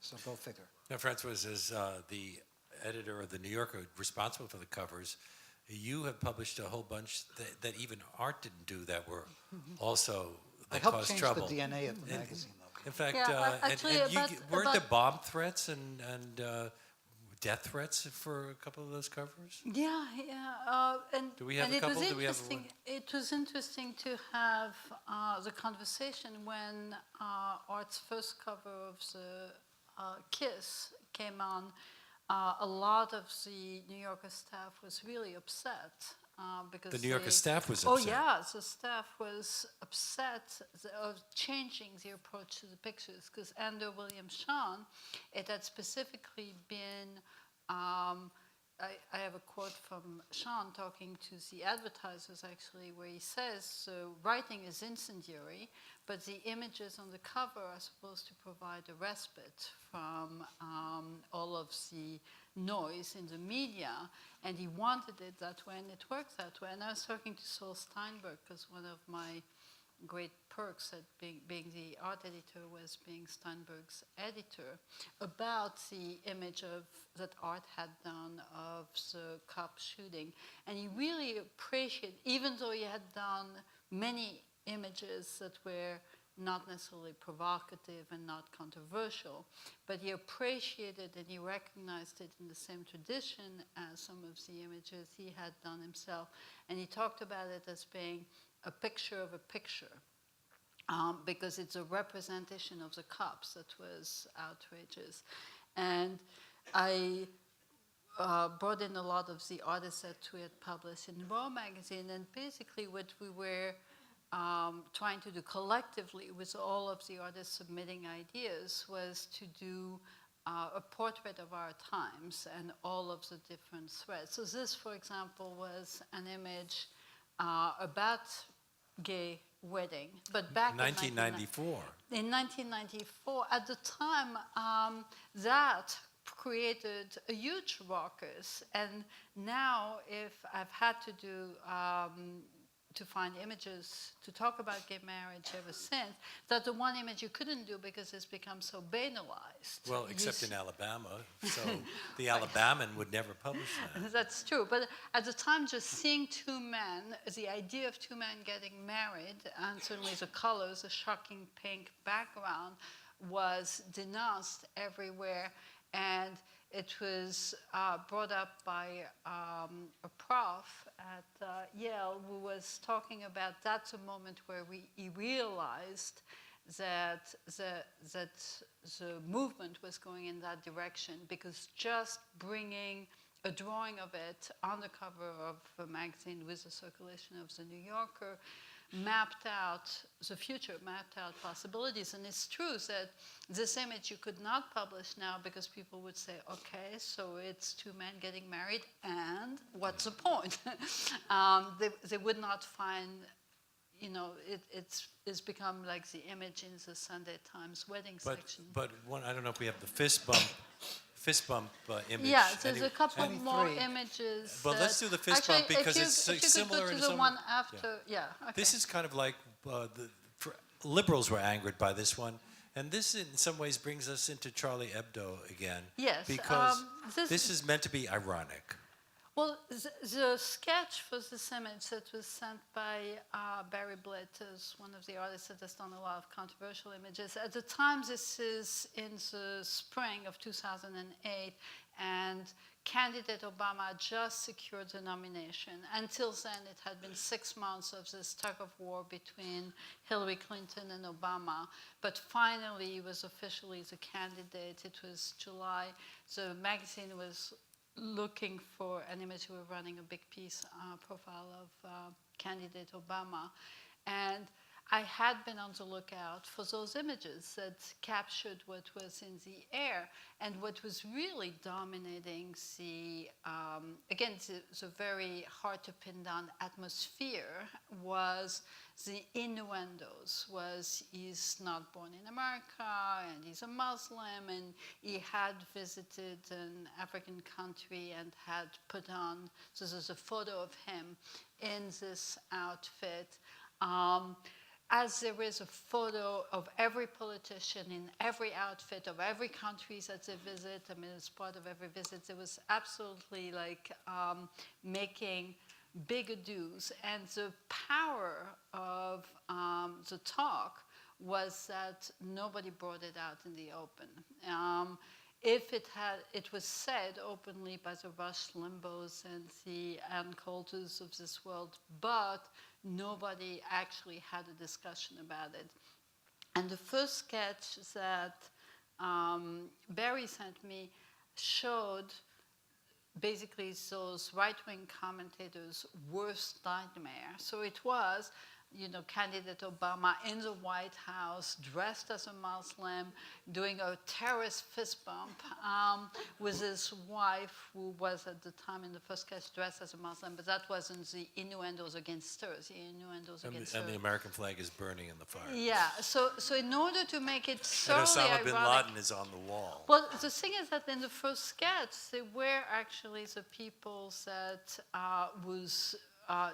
So go figure. Now, Françoise, as the editor of The New Yorker responsible for the covers, you have published a whole bunch that even Art didn't do that were also, that caused trouble. I helped change the DNA of the magazine, though. In fact, Yeah, actually, weren't there bomb threats and death threats for a couple of those covers? Yeah, yeah. Do we have a couple? Do we have one? It was interesting to have the conversation when Art's first cover of the Kiss came on. A lot of the New Yorker staff was really upset because The New Yorker staff was Oh upset. yeah, the staff was upset of changing the approach to the pictures because under William Shawn, it had specifically been. I have a quote from Shawn talking to the advertisers actually, where he says, so writing is incendiary, but the images on the cover are supposed to provide a respite from all of the noise in the media, and he wanted it that way, and it worked that way. And I was talking to Saul Steinberg, because one of my great perks at being the art editor was being Steinberg's editor, about the image that Art had done of the cop shooting. And he really appreciated, even though he had done many images that were not necessarily provocative and not controversial, but he appreciated and he recognized it in the same tradition as some of the images he had done himself. And he talked about it as being a picture of a picture, because it's a representation of the cops that was outrageous. And I brought in a lot of the artists that we had published in Raw magazine, and basically what we were trying to do collectively with all of the artists submitting ideas was to do a portrait of our times and all of the different threads. So this, for example, was an image about gay wedding, but back in 1994. In 1994, at the time, that created a huge ruckus. And now, if I've had to do to find images to talk about gay marriage ever since, that's the one image you couldn't do because it's become so banalized. Well, except in Alabama, so the Alabaman would never publish that. That's true. But at the time, just seeing two men, the idea of two men getting married, and certainly the colors, a shocking pink background, was denounced everywhere. And it was brought up by a prof at Yale who was talking about that's a moment where he realized that the movement was going in that direction, because just bringing a drawing of it on the cover of a magazine with the circulation of the New Yorker mapped out the future, mapped out possibilities. And it's true that this image you could not publish now because people would say, okay, so it's two men getting married, and what's the point? They would not find, it's become like the image in the Sunday Times wedding section. But one, I don't know if we have the fist bump image. Yeah, there's anyway. a couple more images. But let's do the fist bump because it's similar in in the some. one after, yeah. Okay. This is kind of like liberals were angered by this one, and this in some ways brings us into Charlie Hebdo again. Yes, because this is meant to be ironic. Well, the sketch for this image that was sent by Barry Blitt, as one of the artists that has done a lot of controversial images. At the time, this is in the spring of 2008, and candidate Obama just secured the nomination. Until then, it had been 6 months of this tug-of-war between Hillary Clinton and Obama. But finally, he was officially the candidate. It was July. The magazine was looking for an image. We were running a big piece profile of candidate Obama. And I had been on the lookout for those images that captured what was in the air. And what was really dominating the, again, the very hard to pin down atmosphere was the innuendos, was he's not born in America, and he's a Muslim, and he had visited an African country and had put on, so there's a photo of him in this outfit. As there is a photo of every politician in every outfit of every country that they visit, I mean, as part of every visit, there was absolutely like making big ado-s. And the power of the talk was that nobody brought it out in the open. If it was said openly by the Rush Limbaughs and the Ann Coulters of this world, but nobody actually had a discussion about it. And the first sketch that Barry sent me showed basically those right-wing commentators' worst nightmare. So it was, candidate Obama in the White House, dressed as a Muslim, doing a terrorist fist bump with his wife, who was at the time in the first sketch dressed as a Muslim, but that wasn't the innuendos against her. The innuendos against her. And the American flag is burning in the fire. Yeah, so in order to make it thoroughly and Osama bin ironic, Laden is on the wall. well, the thing is that in the first sketch, they were actually the people that was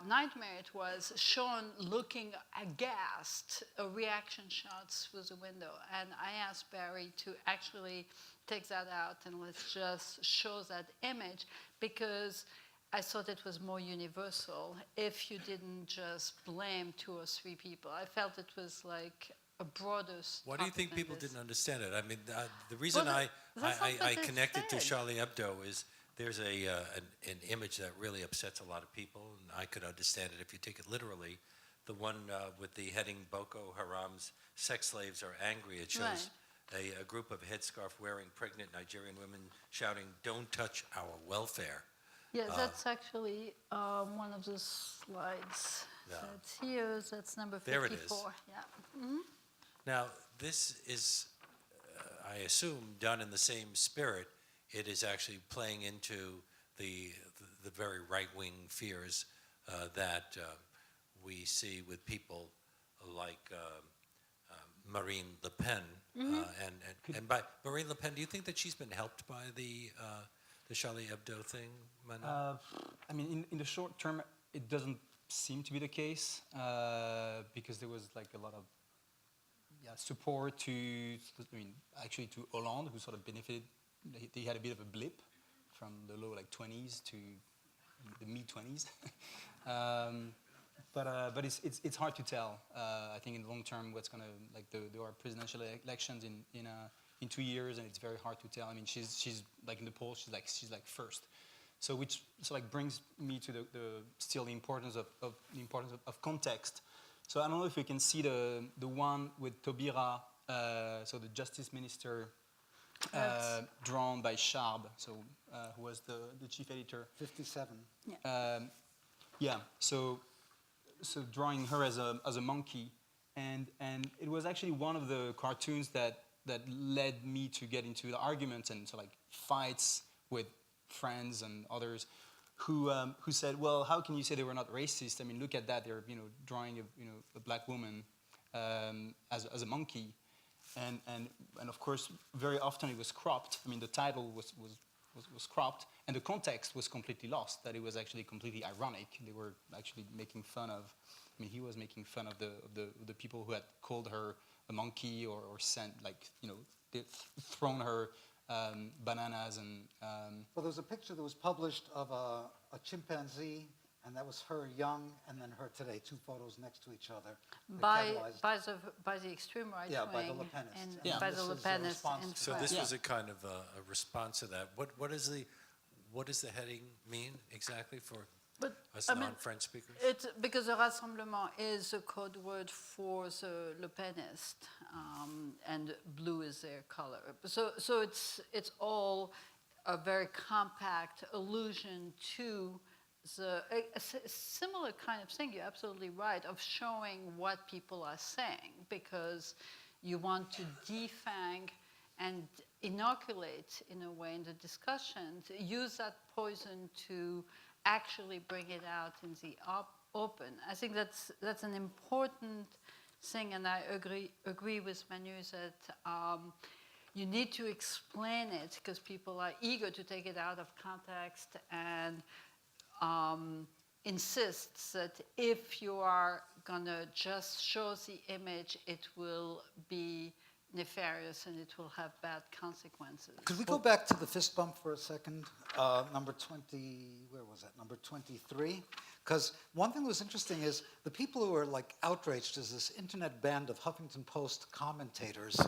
nightmare it was shown looking aghast, reaction shots through the window. And I asked Barry to actually take that out and let's just show that image, because I thought it was more universal if you didn't just blame 2 or 3 people. I felt it was like a broader. Why do you think people didn't understand it? I mean, the reason I connected to Charlie Hebdo is there's an image that really upsets a lot of people, and I could understand it if you take it literally. The one with the heading Boko Haram's sex slaves are angry. It shows a group of headscarf-wearing pregnant Nigerian women shouting, "Don't touch our welfare." Yeah, that's actually one of the slides. No. So it's here, that's number 54. There it is. Yeah. Now, this is, I assume, done in the same spirit. It is actually playing into the very right-wing fears that we see with people like Marine Le Pen. And by Marine Le Pen, do you think that she's been helped by the Charlie Hebdo thing, Manu? I mean, in the short term, it doesn't seem to be the case because there was like a lot of support actually to Hollande, who sort of benefited. They had a bit of a blip from the low 20s to the mid 20s. But it's hard to tell. I think in the long term, what's gonna there are presidential elections in 2 years, and it's very hard to tell. I mean, she's like in the polls, she's like first. So which brings me to the importance of context. So I don't know if we can see the one with Taubira, so the justice minister, drawn by Charb, who was the chief editor. 57. Yeah. So drawing her as a monkey, and it was actually one of the cartoons that led me to get into the arguments and fights with friends and others who said, well, how can you say they were not racist? I mean, look at that. They're drawing a black woman as a monkey, and of course very often it was cropped. I mean, the title was cropped, and the context was completely lost. That it was actually completely ironic. They were actually making fun of. I mean, he was making fun of the people who had called her a monkey or sent thrown her bananas and. Well, there was a picture that was published of a chimpanzee, and that was her young, and then her today, 2 photos next to each other. By the extreme right Yeah, wing. by the Le Penists. And Yeah. by This the Le is a Penists response in to- So France. this was a kind of a response to that. What does the heading mean exactly for But, us I mean, non-French speakers? It's because the Rassemblement is a code word for the Le Penist, and blue is their color. So it's all a very compact allusion to a similar kind of thing. You're absolutely right, of showing what people are saying, because you want to defang and inoculate in a way in the discussion, to use that poison to actually bring it out in the open. I think that's an important thing, and I agree with Manu that you need to explain it because people are eager to take it out of context and insists that if you are gonna just show the image, it will be nefarious and it will have bad consequences. Could we go back to the fist bump for a second? Number 20, where was that? Number 23? Because one thing that was interesting is the people who were outraged is this internet band of Huffington Post commentators,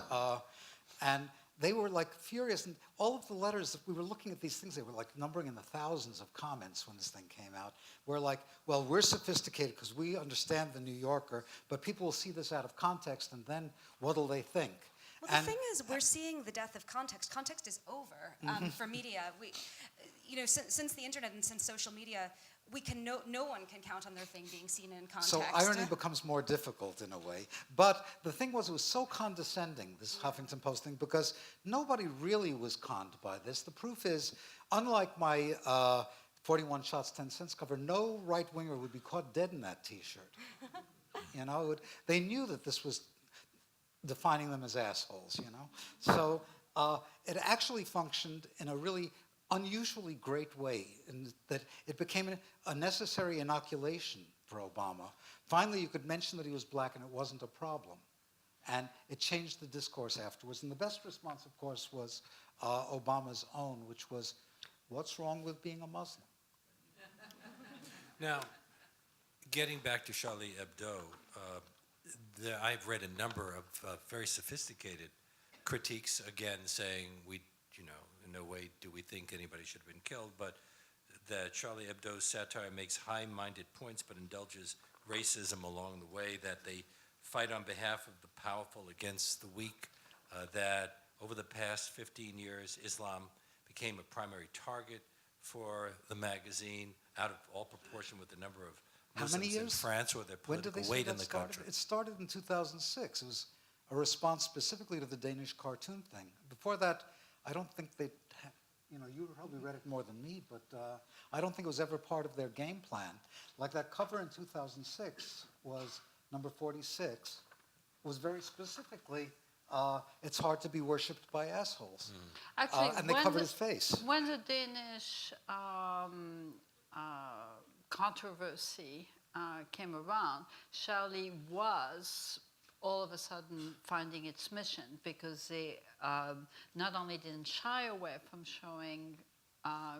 and they were furious, and all of the letters, that we were looking at these things, they were numbering in the thousands of comments when this thing came out. We're well, we're sophisticated because we understand the New Yorker, but people will see this out of context, and then what'll they think? Well, the thing is, we're seeing the death of context. Context is over for media. We, since the internet and since social media, we can no one can count on their thing being seen in context. So irony becomes more difficult in a way. But the thing was, it was so condescending, this Huffington Post thing, because nobody really was conned by this. The proof is, unlike my 41 Shots, 10 Cents cover, no right-winger would be caught dead in that T-shirt. They knew that this was defining them as assholes, So it actually functioned in a really unusually great way, in that it became a necessary inoculation for Obama. Finally, you could mention that he was black and it wasn't a problem. And it changed the discourse afterwards. And the best response, of course, was Obama's own, which was, what's wrong with being a Muslim? Now, getting back to Charlie Hebdo, I've read a number of very sophisticated critiques, again, saying in no way do we think anybody should have been killed, but that Charlie Hebdo's satire makes high-minded points but indulges racism along the way, that they fight on behalf of the powerful against the weak, that over the past 15 years, Islam became a primary target for the magazine, out of all proportion with the number of How many Muslims in years? France or their When did political they say weight in that the started? country. It started in 2006. It was a response specifically to the Danish cartoon thing. Before that, I don't think they, you probably read it more than me, but I don't think it was ever part of their game plan. Like that cover in 2006 was number 46, was very specifically, it's hard to be worshipped by assholes. Actually, and they covered his face. When the Danish controversy came around, Charlie was all of a sudden finding its mission, because they not only didn't shy away from showing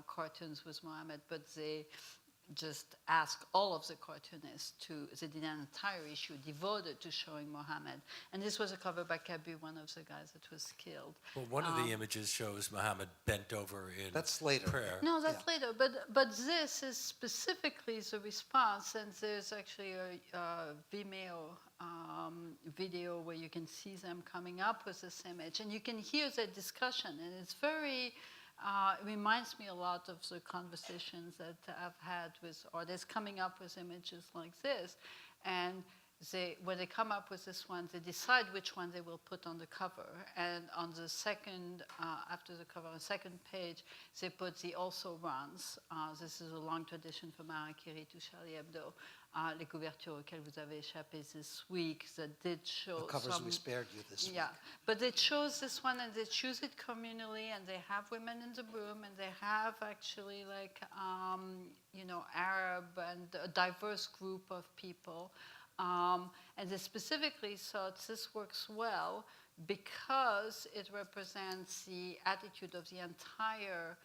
cartoons with Mohammed, but they just asked all of the cartoonists they did an entire issue devoted to showing Mohammed. And this was a cover by Kabu, one of the guys that was killed. Well, one of the images shows Muhammad bent over in That's later. prayer. No, that's later. But this is specifically the response, and there's actually a Vimeo video where you can see them coming up with this image, and you can hear the discussion, and it's very. It reminds me a lot of the conversations that I've had with artists coming up with images like this, and when they come up with this one, they decide which one they will put on the cover. And on the second, after the cover, on the second page, they put the also runs. This is a long tradition from Harakiri to Charlie Hebdo. Les couvertures auxquelles vous avez échappé this week that did show The covers some, we spared you this week. yeah, but they chose this one, and they choose it communally, and they have women in the room, and they have actually like, Arab and a diverse group of people. And they specifically thought this works well because it represents the attitude of the entire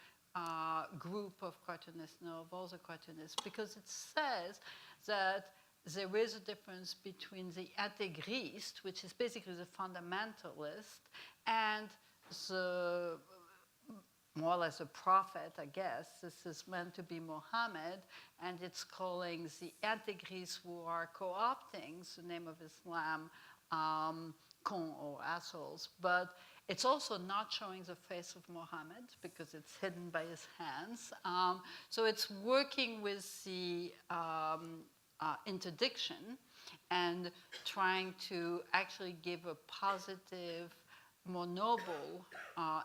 group of cartoonists, of all the cartoonists, because it says that there is a difference between the intégriste, which is basically the fundamentalist, and the more or less a prophet, I guess. This is meant to be Muhammad, and it's calling the integristes who are co-opting the name of Islam con, or assholes. But it's also not showing the face of Muhammad because it's hidden by his hands. So it's working with the interdiction and trying to actually give a positive, more noble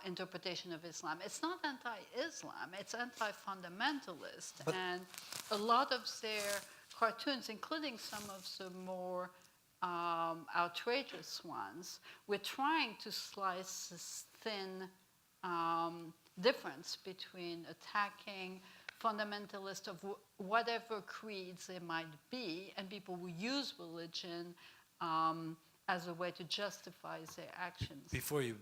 interpretation of Islam. It's not anti-Islam, it's anti-fundamentalist. And a lot of their cartoons, including some of the more outrageous ones, we're trying to slice this thin difference between attacking fundamentalists of whatever creeds they might be, and people who use religion as a way to justify their actions. Before you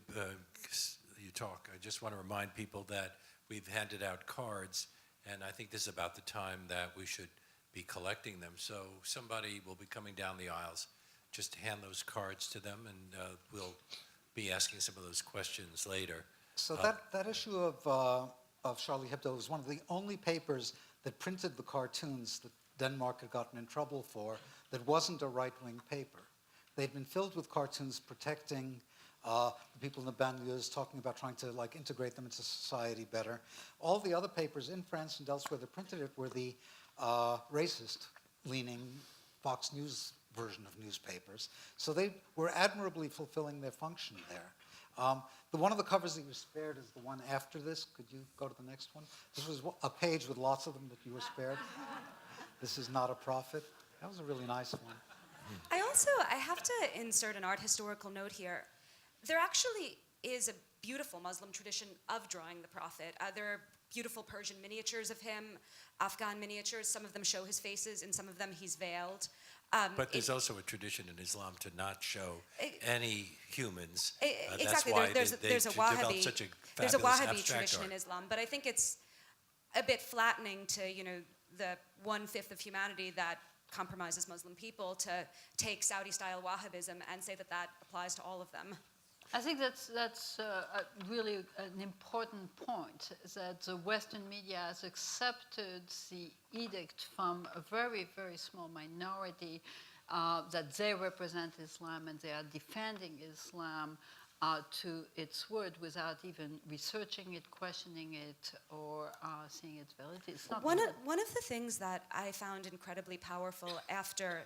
talk, I just want to remind people that we've handed out cards, and I think this is about the time that we should be collecting them. So somebody will be coming down the aisles. Just hand those cards to them, and we'll be asking some of those questions later. So that issue of Charlie Hebdo was one of the only papers that printed the cartoons that Denmark had gotten in trouble for that wasn't a right-wing paper. They'd been filled with cartoons protecting the people in the banlieues, talking about trying to integrate them into society better. All the other papers in France and elsewhere that printed it were the racist-leaning Fox News version of newspapers. So they were admirably fulfilling their function there. One of the covers that you spared is the one after this. Could you go to the next one? This was a page with lots of them that you were spared. This is not a prophet. That was a really nice one. I have to insert an art historical note here. There actually is a beautiful Muslim tradition of drawing the prophet. There are beautiful Persian miniatures of him, Afghan miniatures. Some of them show his faces, and some of them he's veiled. But there's also a tradition in Islam to not show any humans. Exactly. That's why there's a Wahhabi. Such a there's a Wahhabi abstract tradition art. in Islam, but I think it's a bit flattening to the 1/5 of humanity that compromises Muslim people to take Saudi-style Wahhabism and say that that applies to all of them. I think that's really an important point, that the Western media has accepted the edict from a very, very small minority that they represent Islam and they are defending Islam to its word without even researching it, questioning it, or seeing its validity. It's not One of the things that I found incredibly powerful after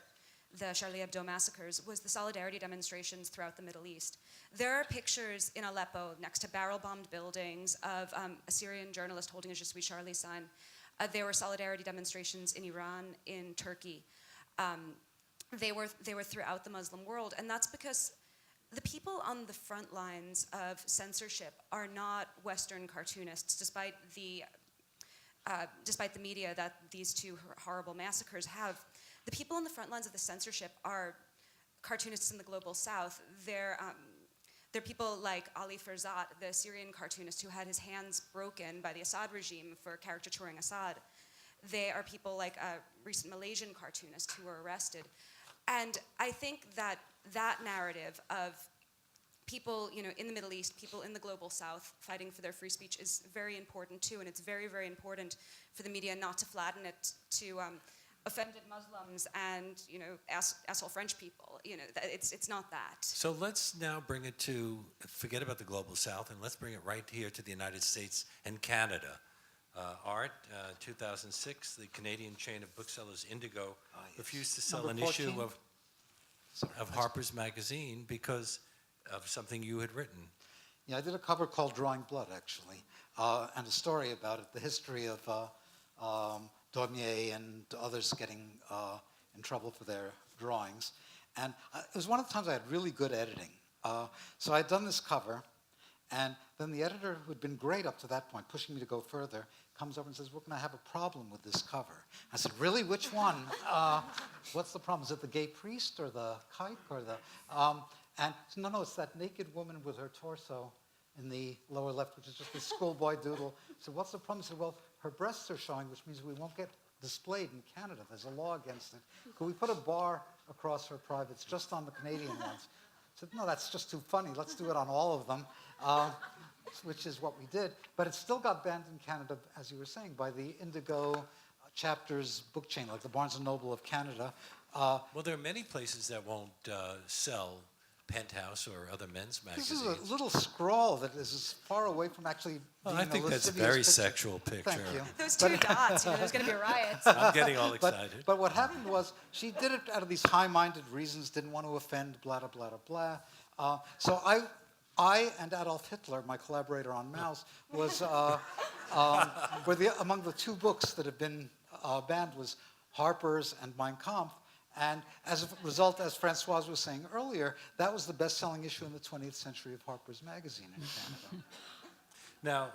the Charlie Hebdo massacres was the solidarity demonstrations throughout the Middle East. There are pictures in Aleppo next to barrel-bombed buildings of a Syrian journalist holding a Je suis Charlie sign. There were solidarity demonstrations in Iran, in Turkey. They were throughout the Muslim world, and that's because the people on the front lines of censorship are not Western cartoonists, despite the media that these two horrible massacres have. The people on the front lines of the censorship are cartoonists in the global south. They're people like Ali Ferzat, the Syrian cartoonist who had his hands broken by the Assad regime for caricaturing Assad. They are people like a recent Malaysian cartoonist who were arrested. And I think that narrative of people, in the Middle East, people in the global south fighting for their free speech is very important too, and it's very, very important for the media not to flatten it to offended Muslims and, asshole French people. It's not that. So let's now bring it to, forget about the global south, and let's bring it right here to the United States and Canada. Art, 2006, the Canadian chain of booksellers Indigo refused to sell an issue of Harper's Magazine because of something you had written. Yeah, I did a cover called Drawing Blood, actually, and a story about it, the history of Daumier and others getting in trouble for their drawings. And it was one of the times I had really good editing. So I had done this cover, and then the editor, who had been great up to that point, pushing me to go further, comes over and says, we're going to have a problem with this cover. I said, really? Which one? What's the problem? Is it the gay priest or the kite or the... and so, no, it's that naked woman with her torso in the lower left, which is just a schoolboy doodle. So what's the problem? I said, well, her breasts are showing, which means we won't get displayed in Canada. There's a law against it. Could we put a bar across her privates just on the Canadian ones? I said, no, that's just too funny. Let's do it on all of them. Which is what we did. But it still got banned in Canada, as you were saying, by the Indigo chapters book chain, like the Barnes & Noble of Canada. Well, there are many places that won't sell Penthouse or other men's magazines. This is a little scrawl that is as far away from actually being I think a that's a lascivious very picture. sexual picture. Thank you. Those two dots, there's going to be riots. I'm getting all excited. But what happened was she did it out of these high-minded reasons, didn't want to offend, blah, blah, blah, blah. So I and Adolf Hitler, my collaborator on Mouse, was were among the two books that have been banned was Harper's and Mein Kampf. And as a result, as Françoise was saying earlier, that was the best-selling issue in the 20th century of Harper's Magazine in Canada. Now,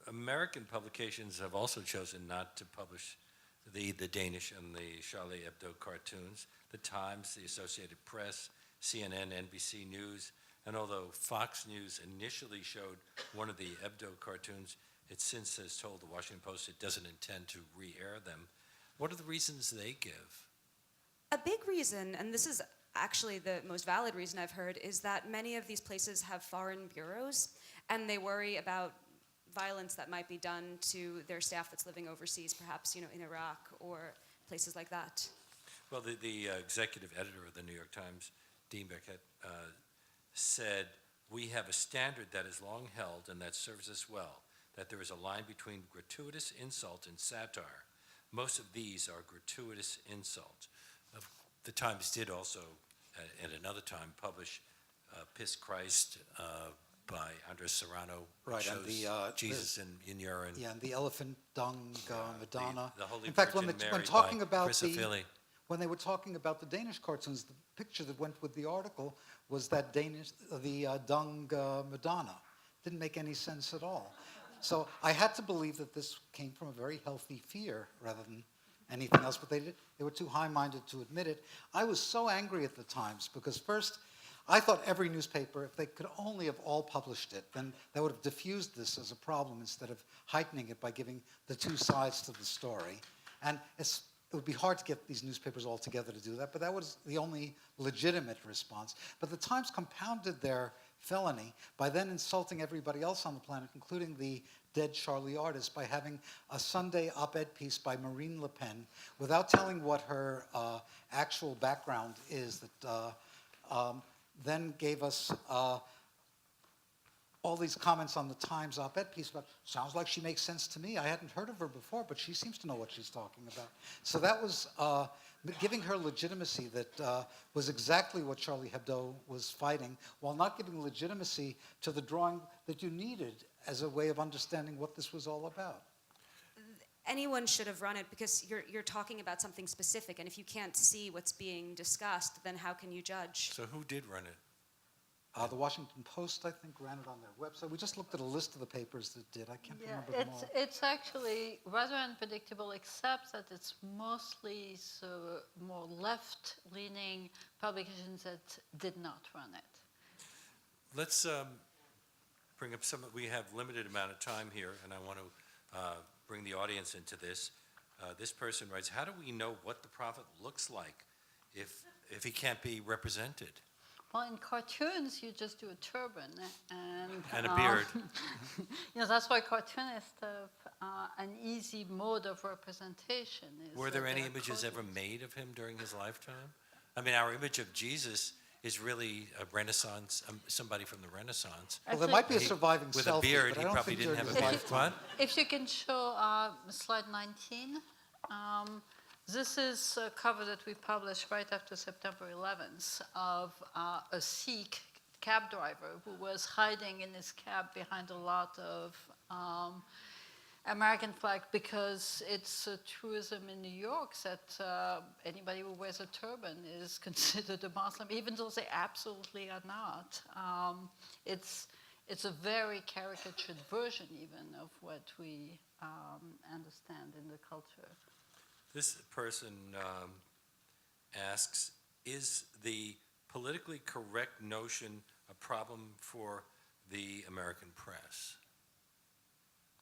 American publications have also chosen not to publish the Danish and the Charlie Hebdo cartoons. The Times, the Associated Press, CNN, NBC News, and although Fox News initially showed one of the Hebdo cartoons, it since has told the Washington Post it doesn't intend to re-air them. What are the reasons they give? A big reason, and this is actually the most valid reason I've heard, is that many of these places have foreign bureaus, and they worry about violence that might be done to their staff that's living overseas, perhaps in Iraq or places like that. Well, the executive editor of the New York Times, Dean Beckett, said, we have a standard that is long held and that serves us well, that there is a line between gratuitous insult and satire. Most of these are gratuitous insults. The Times did also, at another time, publish Piss Christ by Andres Serrano, which shows Jesus in urine. Yeah, and the Elephant Dung Madonna. The Holy In fact, Virgin when Mary talking by about Chris Affili. when they were talking about the Danish cartoons, the picture that went with the article was that the Dung Madonna. Didn't make any sense at all. So I had to believe that this came from a very healthy fear rather than anything else, but they were too high-minded to admit it. I was so angry at the Times because first, I thought every newspaper, if they could only have all published it, then they would have diffused this as a problem instead of heightening it by giving the two sides to the story. And it would be hard to get these newspapers all together to do that, but that was the only legitimate response. But the Times compounded their felony by then insulting everybody else on the planet, including the dead Charlie artist, by having a Sunday op-ed piece by Marine Le Pen without telling what her actual background is, that then gave us all these comments on the Times op-ed piece about, sounds like she makes sense to me. I hadn't heard of her before, but she seems to know what she's talking about. So that was giving her legitimacy that was exactly what Charlie Hebdo was fighting, while not giving legitimacy to the drawing that you needed as a way of understanding what this was all about. Anyone should have run it because you're talking about something specific, and if you can't see what's being discussed, then how can you judge? So who did run it? The Washington Post, I think, ran it on their website. We just looked at a list of the papers that did. I can't remember them all. It's actually rather unpredictable, except that it's mostly more left-leaning publications that did not run it. Let's bring up some. We have limited amount of time here, and I want to bring the audience into this. This person writes, how do we know what the prophet looks like if he can't be represented? Well, in cartoons, you just do a turban And a beard. That's why cartoonists have an easy mode of representation. Were there any images ever made of him during his lifetime? I mean, our image of Jesus is really a Renaissance, somebody from the Renaissance. Well, there might be a surviving with selfie, a beard. but I He don't probably think didn't have a during beard. his What? If you can show slide 19. This is a cover that we published right after September 11th of a Sikh cab driver who was hiding in his cab behind a lot of American flag, because it's a truism in New York that anybody who wears a turban is considered a Muslim, even though they absolutely are not. It's a very caricatured version even of what we understand in the culture. This person asks, is the politically correct notion a problem for the American press?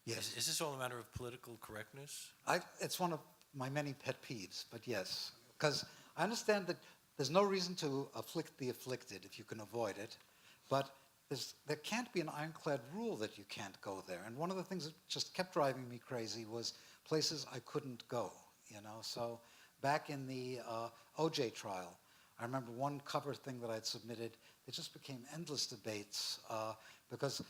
Yes. Is this all a matter of political correctness? It's one of my many pet peeves, but yes. Because I understand that there's no reason to afflict the afflicted if you can avoid it, but there can't be an ironclad rule that you can't go there. And one of the things that just kept driving me crazy was places I couldn't go. So back in the OJ trial, I remember one cover thing that I'd submitted, it just became endless debates because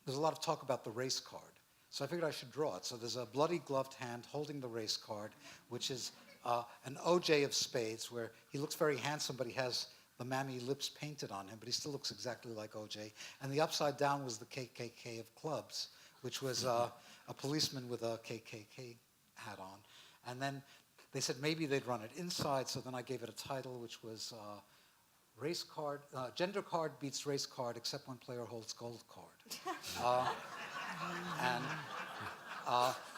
there's a lot of talk about the race card. So I figured I should draw it. So there's a bloody gloved hand holding the race card, which is an OJ of spades, where he looks very handsome, but he has the mammy lips painted on him, but he still looks exactly like OJ. And the upside down was the KKK of clubs, which was a policeman with a KKK hat on. And then they said maybe they'd run it inside, so then I gave it a title, which was race card, gender card beats race card, except when player holds gold card. And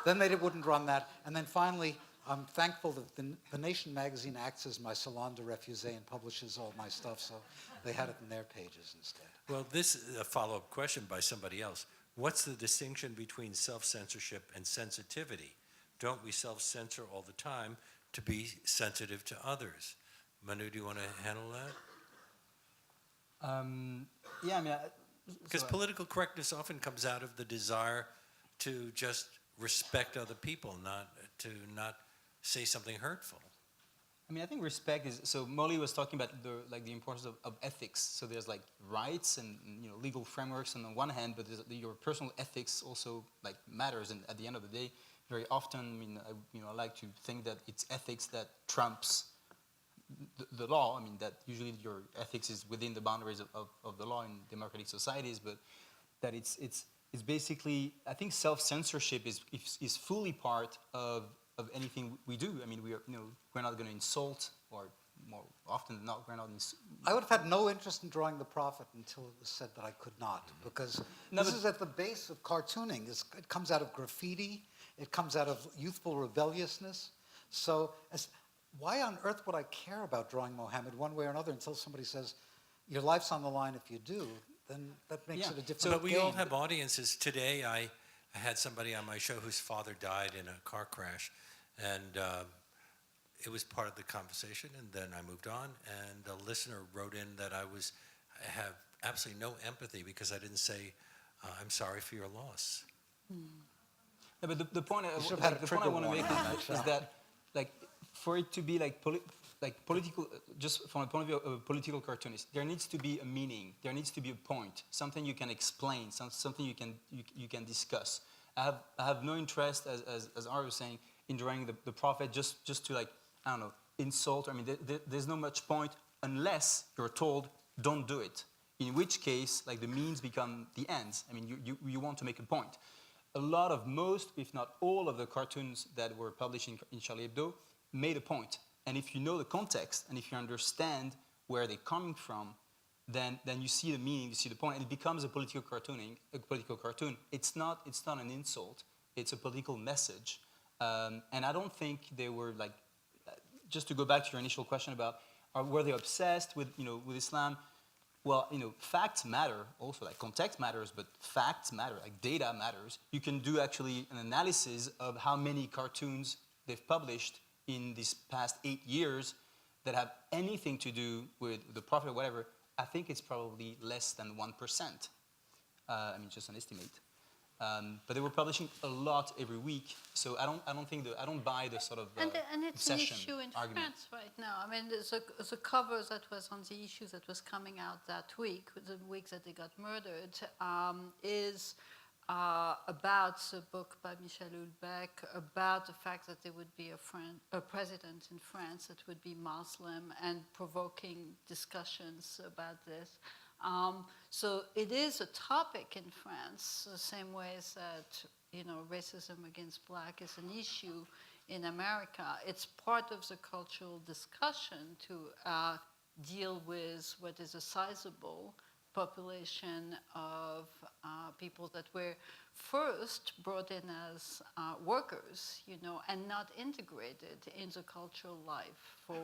then they wouldn't run that. And then finally, I'm thankful that the Nation magazine acts as my salon de refusé and publishes all my stuff, so they had it in their pages instead. Well, this is a follow-up question by somebody else. What's the distinction between self-censorship and sensitivity? Don't we self-censor all the time to be sensitive to others? Manu, do you want to handle that? Yeah, I mean, Because political correctness often comes out of the desire to just respect other people, not say something hurtful. I mean, I think respect is, so Molly was talking about the importance of ethics. So there's like rights and legal frameworks on the one hand, but your personal ethics also matters. And at the end of the day, very often, I like to think that it's ethics that trumps the law. I mean, that usually your ethics is within the boundaries of the law in democratic societies, but that it's basically, I think self-censorship is fully part of anything we do. I mean, we're not going to insult, or more often than not, we're not. I would have had no interest in drawing the prophet until it was said that I could not, because this is at the base of cartooning. It comes out of graffiti. It comes out of youthful rebelliousness. So why on earth would I care about drawing Mohammed one way or another until somebody says, your life's on the line if you do? Then that makes it a different But we game. all have audiences. Today, I had somebody on my show whose father died in a car crash, and it was part of the conversation, and then I moved on, and a listener wrote in that I have absolutely no empathy because I didn't say, I'm sorry for your loss. Yeah, but the point I want to make is that, for it to be like political, just from a point of view of a political cartoonist, there needs to be a meaning. There needs to be a point, something you can explain, something you can discuss. I have no interest, as Ari was saying, in drawing the prophet just to, like, I don't know, insult. I mean, there's no much point unless you're told don't do it. In which case, like, the means become the ends. I mean, you want to make a point. A lot of most, if not all, of the cartoons that were published in Charlie Hebdo made a point. And if you know the context, and if you understand where they're coming from, then you see the meaning, you see the point, and it becomes a political cartoon. It's not an insult. It's a political message. And I don't think they were, like, just to go back to your initial question about were they obsessed with Islam? Well, facts matter also, like context matters, but facts matter, like data matters. You can do actually an analysis of how many cartoons they've published in these past 8 years that have anything to do with the prophet or whatever. I think it's probably less than 1%. I mean, just an estimate. But they were publishing a lot every week, so I don't buy the sort of and it's an obsession issue in argument. France right now. I mean, the cover that was on the issue that was coming out that week, the week that they got murdered, is about the book by Michel Houellebecq, about the fact that there would be a president in France that would be Muslim, and provoking discussions about this. So it is a topic in France, the same way as that, racism against black is an issue in America. It's part of the cultural discussion to deal with what is a sizable population of people that were first brought in as workers, and not integrated in the cultural life for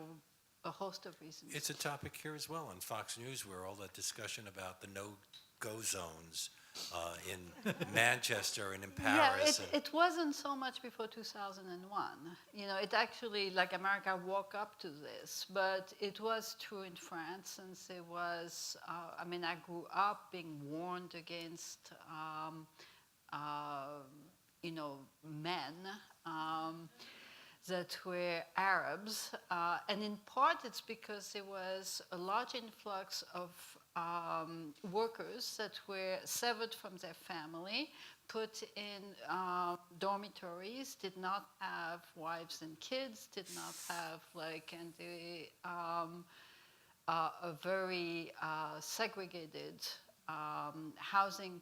a host of reasons. It's a topic here as well on Fox News, where all that discussion about the no-go zones in Manchester and in Paris. Yeah, it wasn't so much before 2001. It actually, like, America woke up to this, but it was true in France, since there was, I grew up being warned against, men that were Arabs, and in part it's because there was a large influx of workers that were severed from their family, put in dormitories, did not have wives and kids, did not have, and they, a very segregated housing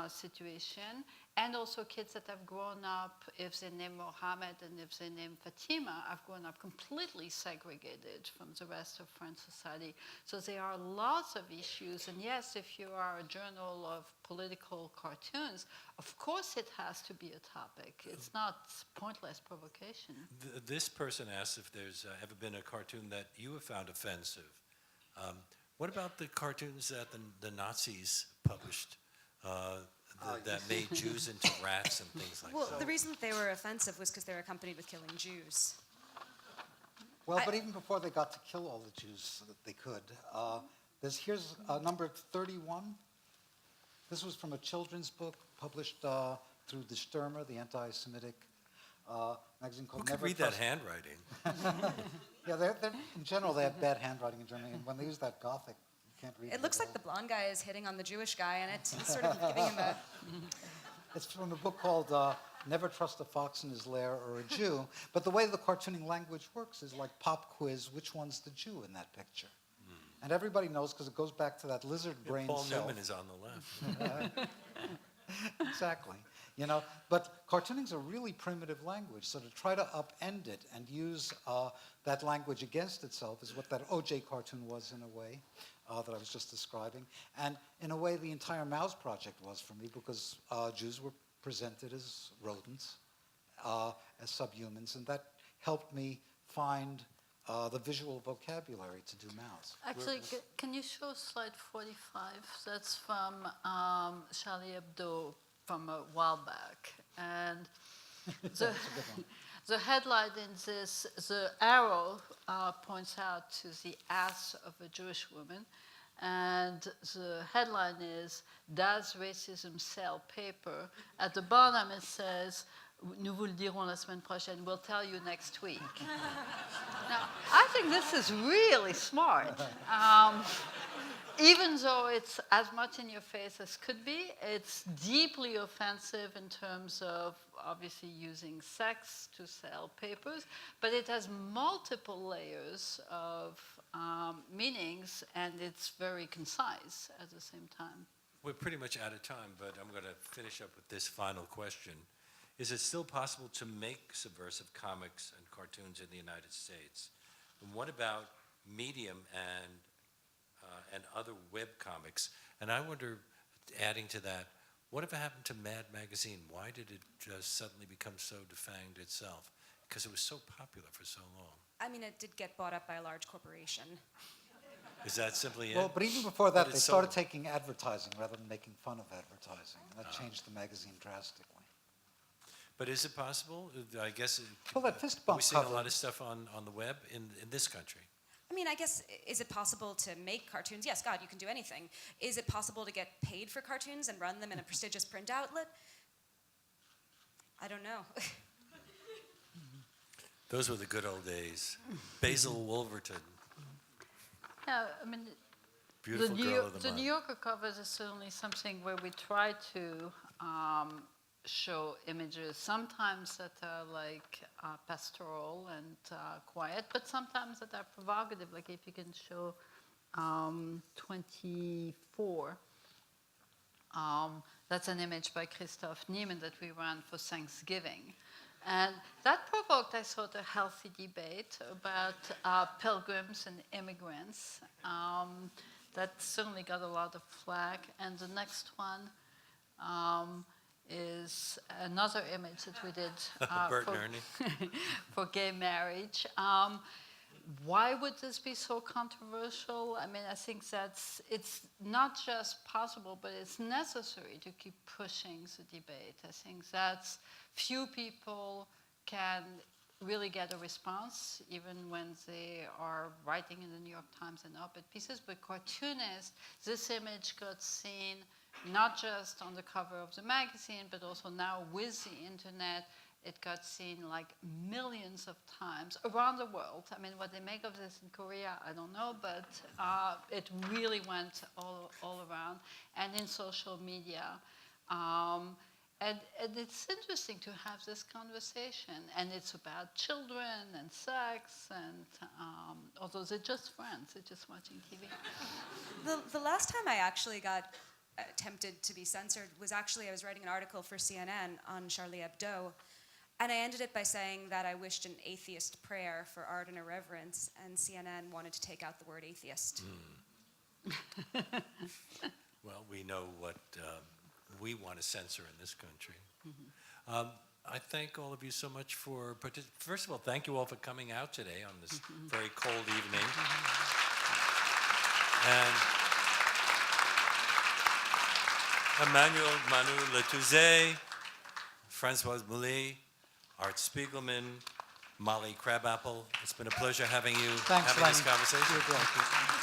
situation, and also kids that have grown up, if they name Mohammed and if they name Fatima, have grown up completely segregated from the rest of French society. So there are lots of issues, and yes, if you are a journal of political cartoons, of course it has to be a topic. It's not pointless provocation. This person asks if there's ever been a cartoon that you have found offensive. What about the cartoons that the Nazis published? That made Jews into rats and things like that. Well, the reason that they were offensive was because they were accompanied with killing Jews. Well, but even before they got to kill all the Jews so that they could, here's number 31. This was from a children's book published through the Stürmer, the anti-Semitic magazine called Who could read that handwriting? Yeah, they're, in general, they have bad handwriting in Germany, and when they use that Gothic, can't read It looks like the blonde guy is hitting on the Jewish guy, and it's sort of giving him a... It's from a book called Never Trust a Fox in His Lair or a Jew. But the way the cartooning language works is like pop quiz, which one's the Jew in that picture? And everybody knows, because it goes back to that lizard brain Paul self. Newman is on the left. Exactly. But cartooning's a really primitive language, so to try to upend it and use that language against itself is what that OJ cartoon was in a way. That I was just describing. And in a way, the entire Maus project was for me, because Jews were presented as rodents, as subhumans, and that helped me find the visual vocabulary to do Maus. Actually, can you show slide 45? That's from Charlie Hebdo from a while back. And the headline in this, the arrow points out to the ass of a Jewish woman, and the headline is, "Does racism sell paper?" At the bottom it says, Nous vous le dirons la semaine prochaine. We'll tell you next week. Now, I think this is really smart. Even though it's as much in your face as could be, it's deeply offensive in terms of obviously using sex to sell papers, but it has multiple layers of meanings, and it's very concise at the same time. We're pretty much out of time, but I'm going to finish up with this final question. Is it still possible to make subversive comics and cartoons in the United States? And what about Medium and other web comics? And I wonder, adding to that, whatever happened to Mad Magazine? Why did it just suddenly become so defanged itself? Because it was so popular for so long. I mean, it did get bought up by a large corporation. Is that simply it? Well, but even before that, But they it's started so- taking advertising rather than making fun of advertising. And that changed the magazine drastically. But is it possible? I guess Well, that fist are bump we seeing a cover- lot of stuff on the web in this country? I mean, I guess, is it possible to make cartoons? Yes, God, you can do anything. Is it possible to get paid for cartoons and run them in a prestigious print outlet? I don't know. Those were the good old days. Basil Wolverton, Yeah, I mean, beautiful girl of the the month. New Yorker covers is certainly something where we try to show images, sometimes that are like pastoral and quiet, but sometimes that are provocative. Like if you can show 24, that's an image by Christoph Niemann that we ran for Thanksgiving. And that provoked, I thought, a healthy debate about pilgrims and immigrants. That certainly got a lot of flack. And the next one is another image that we did Bert and Ernie. for gay marriage. Why would this be so controversial? I mean, I think it's not just possible, but it's necessary to keep pushing the debate. I think that's few people can really get a response, even when they are writing in the New York Times and op-ed pieces. But cartoonists, this image got seen not just on the cover of the magazine, but also now with the internet. It got seen like millions of times around the world. I mean, what they make of this in Korea, I don't know, but it really went all around, and in social media. And it's interesting to have this conversation, and it's about children and sex, and although they're just friends, they're just watching TV. The last time I actually got tempted to be censored was actually, I was writing an article for CNN on Charlie Hebdo, and I ended it by saying that I wished an atheist prayer for art and irreverence, and CNN wanted to take out the word atheist. Well, we know what we want to censor in this country. I thank all of you so much for first of all, thank you all for coming out today on this very cold evening. And Emmanuel, Manu, Letouzé, Françoise, Mouly, Art Spiegelman, Molly Crabapple. It's been a pleasure having you, Thanks, having this Lenny. conversation. You're great.